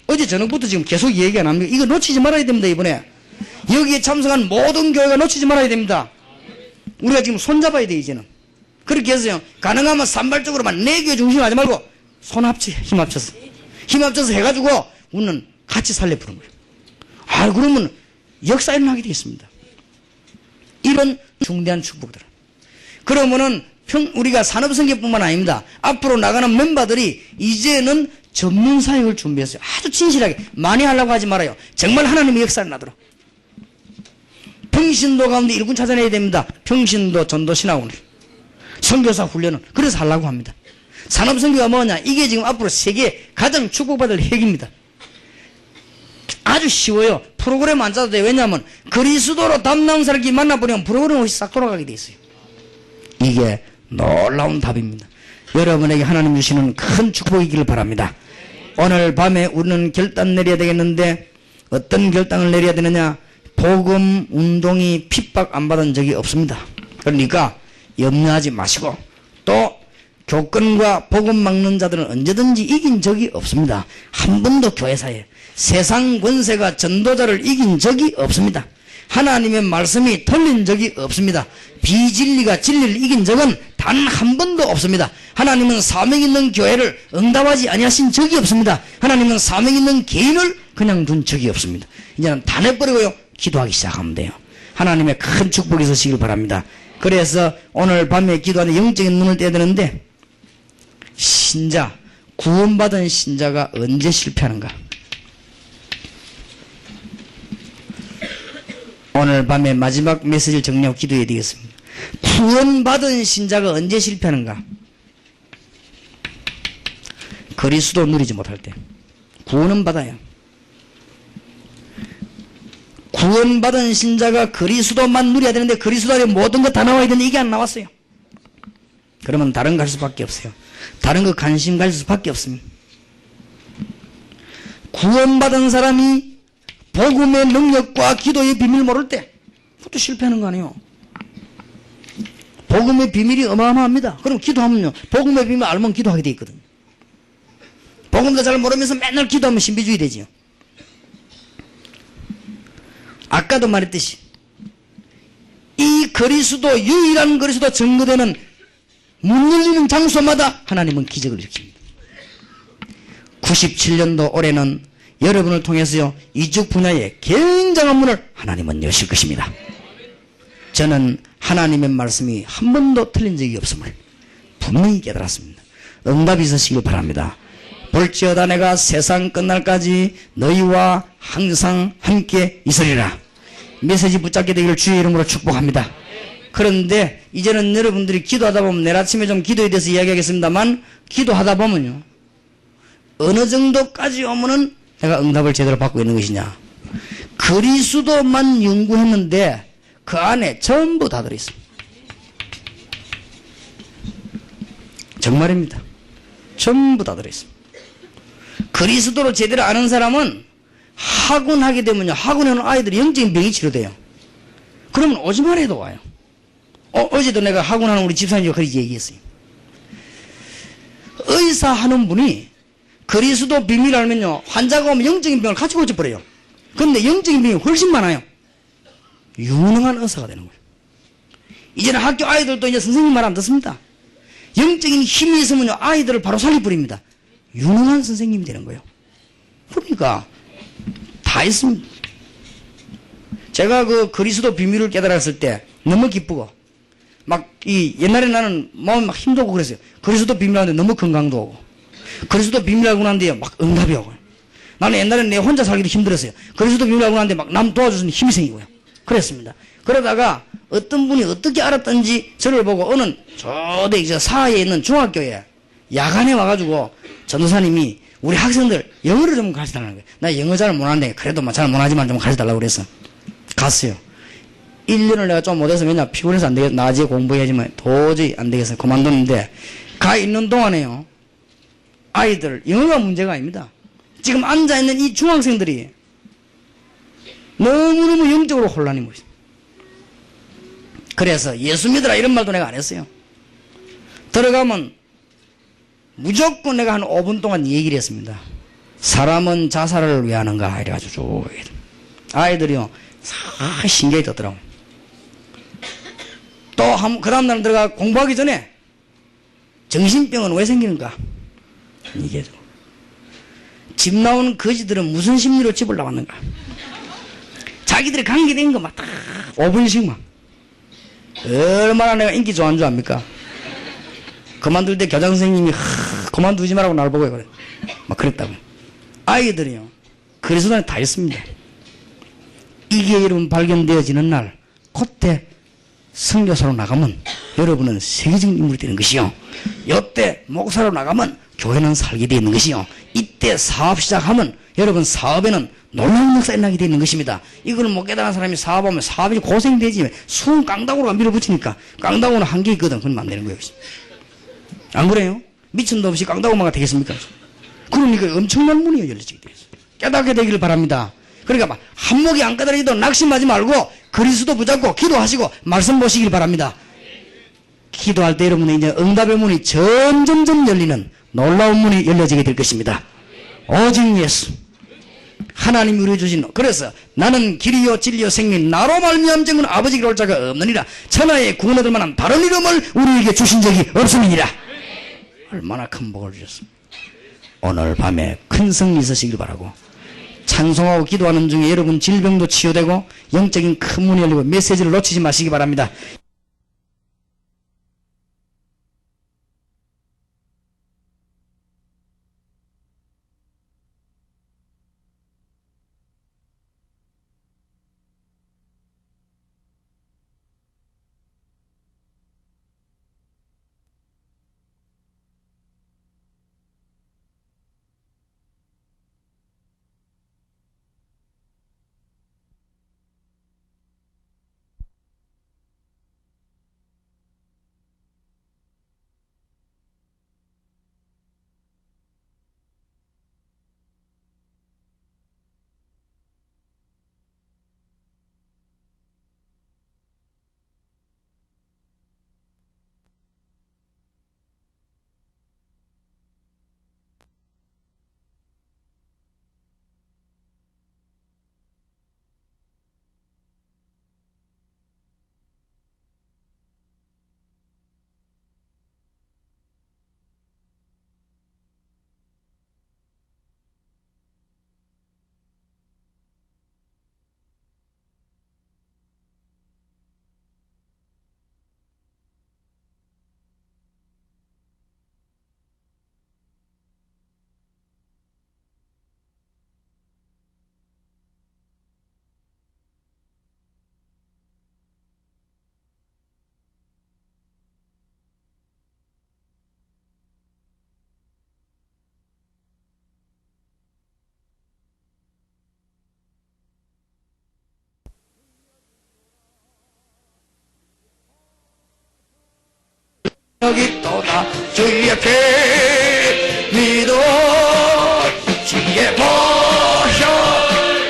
[SPEAKER 1] 어제 저녁부터 지금 계속 얘기 안 합니다. 이거 놓치지 말아야 됩니다. 이번에 여기에 참석한 모든 교회가 놓치지 말아야 됩니다. 우리가 지금 손잡아야 돼. 이제는 그렇게 해서요 가능하면 산발적으로만 내 교회 중심하지 말고 힘 합쳐서 해가지고 우리는 같이 살려 부른 거예요. 아, 그러면 역사 일어나게 되어 있습니다. 이런 중대한 축복들. 그러면은 우리가 산업성계뿐만 아닙니다. 앞으로 나가는 멤버들이 이제는 전문 사역을 준비했어요. 아주 진실하게 많이 하려고 하지 말아요. 정말 하나님의 역사를 나도록. 평신도 가운데 일꾼 찾아내야 됩니다. 평신도 전도신학원 선교사 훈련은 그래서 하려고 합니다. 산업선교가 뭐냐? 이게 지금 앞으로 세계 가장 축복받을 핵입니다. 아주 쉬워요. 프로그램 안 짜도 돼요. 왜냐하면 그리스도로 담나온 사람이 만나보면 프로그램 없이 싹 돌아가게 돼 있어요. 이게 놀라운 답입니다. 여러분에게 하나님 주시는 큰 축복이기를 바랍니다. 오늘 밤에 우리는 결단 내려야 되겠는데 어떤 결단을 내려야 되느냐? 복음 운동이 핍박 안 받은 적이 없습니다. 그러니까 염려하지 마시고 또 교권과 복음 막는 자들은 언제든지 이긴 적이 없습니다. 한 번도 교회사에 세상 권세가 전도자를 이긴 적이 없습니다. 하나님의 말씀이 틀린 적이 없습니다. 비진리가 진리를 이긴 적은 단 한 번도 없습니다. 하나님은 사명 있는 교회를 응답하지 아니하신 적이 없습니다. 하나님은 사명 있는 개인을 그냥 둔 적이 없습니다. 이제는 다 내버리고요 기도하기 시작하면 돼요. 하나님의 큰 축복이 있으시길 바랍니다. 그래서 오늘 밤에 기도하는 영적인 눈을 떼야 되는데 신자, 구원받은 신자가 언제 실패하는가? 오늘 밤에 마지막 메시지를 정리하고 기도해야 되겠습니다. 구원받은 신자가 언제 실패하는가? 그리스도 누리지 못할 때. 구원은 받아요. 구원받은 신자가 그리스도만 누려야 되는데 그리스도 안에 모든 것 다 나와야 되는데 이게 안 나왔어요. 그러면 다른 거 할 수밖에 없어요. 다른 거 관심 가질 수밖에 없습니다. 구원받은 사람이 복음의 능력과 기도의 비밀을 모를 때 그것도 실패하는 거 아니에요. 복음의 비밀이 어마어마합니다. 그럼 기도하면요 복음의 비밀 알면 기도하게 돼 있거든요. 복음도 잘 모르면서 맨날 기도하면 신비주의 되지요. 아까도 말했듯이 이 그리스도 유일한 그리스도 증거되는 문 열리는 장소마다 하나님은 기적을 일으킵니다. 97년도 올해는 여러분을 통해서요 이쪽 분야에 굉장한 문을 하나님은 여실 것입니다. 저는 하나님의 말씀이 한 번도 틀린 적이 없음을 분명히 깨달았습니다. 응답이 있으시길 바랍니다. 볼지어다 내가 세상 끝날까지 너희와 항상 함께 있으리라. 메시지 붙잡게 되기를 주의 이름으로 축복합니다. 그런데 이제는 여러분들이 기도하다 보면 내일 아침에 좀 기도에 대해서 이야기하겠습니다만 기도하다 보면요 어느 정도까지 오면은 내가 응답을 제대로 받고 있는 것이냐. 그리스도만 연구했는데 그 안에 전부 다 들어있습니다. 정말입니다. 전부 다 들어있습니다. 그리스도를 제대로 아는 사람은 학원하게 되면요 학원에는 아이들이 영적인 병이 치료돼요. 그러면 오지 말아도 와요. 어제도 내가 학원하는 우리 집사님과 그렇게 얘기했어요. 의사하는 분이 그리스도 비밀을 알면요 환자가 오면 영적인 병을 같이 고쳐버려요. 그런데 영적인 병이 훨씬 많아요. 유능한 의사가 되는 거예요. 이제는 학교 아이들도 이제 선생님 말 안 듣습니다. 영적인 힘이 있으면요 아이들을 바로 살려버립니다. 유능한 선생님이 되는 거예요. 그러니까 다 있습니다. 제가 그 그리스도 비밀을 깨달았을 때 너무 기쁘고 옛날에 나는 마음이 막 힘들고 그랬어요. 그리스도 비밀하는데 너무 건강도 오고 그리스도 비밀 알고 난 뒤에 막 응답이 오고요. 나는 옛날에 내 혼자 살기도 힘들었어요. 그리스도 비밀 알고 난 뒤에 막 남 도와주는 힘이 생기고요. 그랬습니다. 그러다가 어떤 분이 어떻게 알았던지 저를 보고 어느 저대 사이에 있는 중학교에 야간에 와가지고 전도사님이 우리 학생들 영어를 좀 가르쳐달라는 거예요. 나 영어 잘 못하는데 그래도 잘 못하지만 좀 가르쳐달라고 그래서 갔어요. 1년을 내가 좀 못해서 맨날 피곤해서 안 되겠어. 낮에 공부해야지만 도저히 안 되겠어요. 그만뒀는데 가 있는 동안에요. 아이들 영어가 문제가 아닙니다. 지금 앉아있는 이 중학생들이 너무너무 영적으로 혼란이 모였어요. 그래서 예수 믿으라 이런 말도 내가 안 했어요. 들어가면 무조건 내가 한 5분 동안 얘기를 했습니다. 사람은 자살을 왜 하는가 이래가지고 쭉 아이들이요 신기하게 듣더라고. 또 그 다음날 들어가 공부하기 전에 정신병은 왜 생기는가 얘기해줘. 집 나오는 거지들은 무슨 심리로 집을 나왔는가. 자기들이 관계된 거 막 딱 5분씩만 얼마나 내가 인기 좋아하는 줄 압니까? 그만둘 때 교장 선생님이 그만두지 말라고 날 보고 그래. 막 그랬다고. 아이들이요 그리스도 안에 다 있습니다. 이게 여러분 발견되어지는 날 그때 선교사로 나가면 여러분은 세계적인 인물이 되는 것이요. 이때 목사로 나가면 교회는 살게 되는 것이요. 이때 사업 시작하면 여러분 사업에는 놀라운 역사가 일어나게 되는 것입니다. 이걸 못 깨달은 사람이 사업하면 사업이 고생되지. 수은 깡다구로 밀어붙이니까 깡다구는 한계 있거든. 그러면 안 되는 거예요. 안 그래요? 미천도 없이 깡다구마가 되겠습니까? 그러니까 엄청난 문이 열려지게 되었어요. 깨닫게 되기를 바랍니다. 그러니까 한목이 안 깨달아도 낙심하지 말고 그리스도 붙잡고 기도하시고 말씀 보시길 바랍니다. 기도할 때 여러분은 이제 응답의 문이 점점점 열리는 놀라운 문이 열려지게 될 것입니다. 오직 예수 하나님이 우리 주신. 그래서 나는 길이요 진리요 생명 나로 말미암 증은 아버지께 올 자가 없느니라. 천하에 구원 얻을 만한 다른 이름을 우리에게 주신 적이 없음이니라. 얼마나 큰 복을 주셨습니다. 오늘 밤에 큰 승리 있으시길 바라고 찬송하고 기도하는 중에 여러분 질병도 치유되고 영적인 큰 문이 열리고 메시지를 놓치지 마시기 바랍니다. 여기 또다 주의 피 믿어 주의 보혈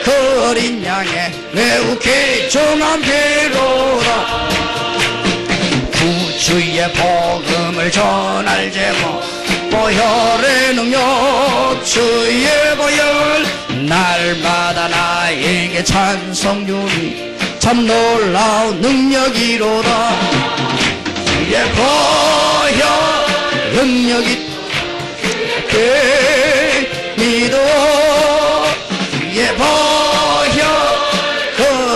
[SPEAKER 1] 그 어린 양의 매우 귀중한 피로다. 구주의 복음을 전할 제목 보혈의 능력 주의 보혈 날마다 나에게 찬송 주니 참 놀라운 능력이로다. 주의 보혈 능력이 믿어 주의 보혈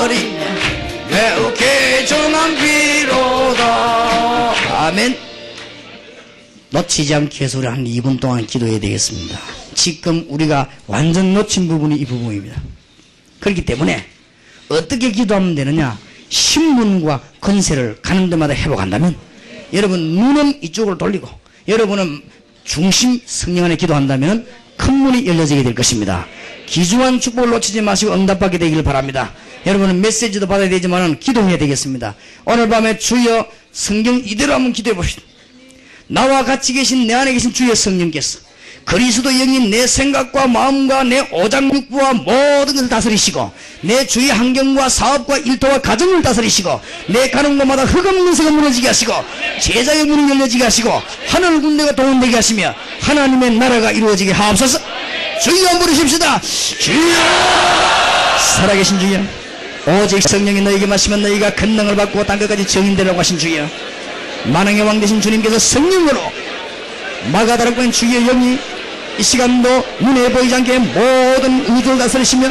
[SPEAKER 1] 어린 매우 귀중한 피로다. 아멘. 놓치지 않기 위해서 우리 한 2분 동안 기도해야 되겠습니다. 지금 우리가 완전 놓친 부분이 이 부분입니다. 그렇기 때문에 어떻게 기도하면 되느냐. 신분과 권세를 가는 데마다 회복한다면 여러분 눈은 이쪽으로 돌리고 여러분은 중심 성령 안에 기도한다면 큰 문이 열려지게 될 것입니다. 귀중한 축복을 놓치지 마시고 응답받게 되기를 바랍니다. 여러분은 메시지도 받아야 되지만 기도해야 되겠습니다. 오늘 밤에 주여 성경 이대로 한번 기도해 봅시다. 나와 같이 계신 내 안에 계신 주의 성령께서 그리스도 영인 내 생각과 마음과 내 오장육부와 모든 것을 다스리시고 내 주위 환경과 사업과 일터와 가정을 다스리시고 내 가는 곳마다 흑암 문세가 무너지게 하시고 제자의 문이 열려지게 하시고 하늘 군대가 동원되게 하시며 하나님의 나라가 이루어지게 하옵소서. 주여 한번 부르십시다. 주여 살아계신 주여 오직 성령이 너에게 마시면 너희가 권능을 받고 땅끝까지 증인되라고 하신 주여 만왕의 왕 되신 주님께서 성령으로 마가다락방 주의 영이 이 시간도 눈에 보이지 않게 모든 우주를 다스리시며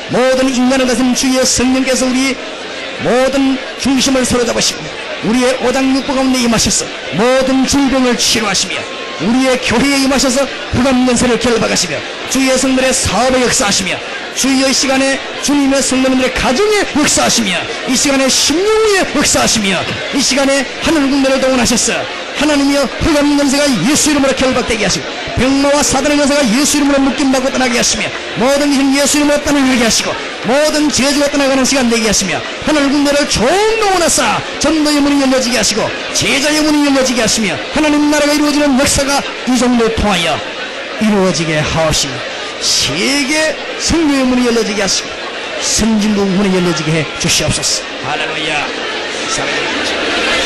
[SPEAKER 1] 모든 인간을 다스리는 주의 성령께서 우리 모든 중심을 사로잡으시고 우리의 오장육부 가운데 임하셔서 모든 질병을 치료하시며 우리의 교회에 임하셔서 흑암 권세를 결박하시며 주의 성들의 사업에 역사하시며 주여 이 시간에 주님의 성도님들의 가정에 역사하시며 이 시간에 심령에 역사하시며 이 시간에 하늘 군대를 동원하셨어. 하나님이여 흑암 권세가 예수 이름으로 결박되게 하시고 병마와 사단의 권세가 예수 이름으로 묶임받고 떠나게 하시며 모든 것은 예수 이름으로 떠나게 하시고 모든 저주가 떠나가는 시간 되게 하시며 하늘 군대를 총동원하사 전도의 문이 열려지게 하시고 제자의 문이 열려지게 하시며 하나님 나라가 이루어지는 역사가 이 정도 통하여 이루어지게 하옵시며 세계 성교의 문이 열려지게 하시고 선진국 문이 열려지게 해 주시옵소서. 할렐루야. 사랑합니다.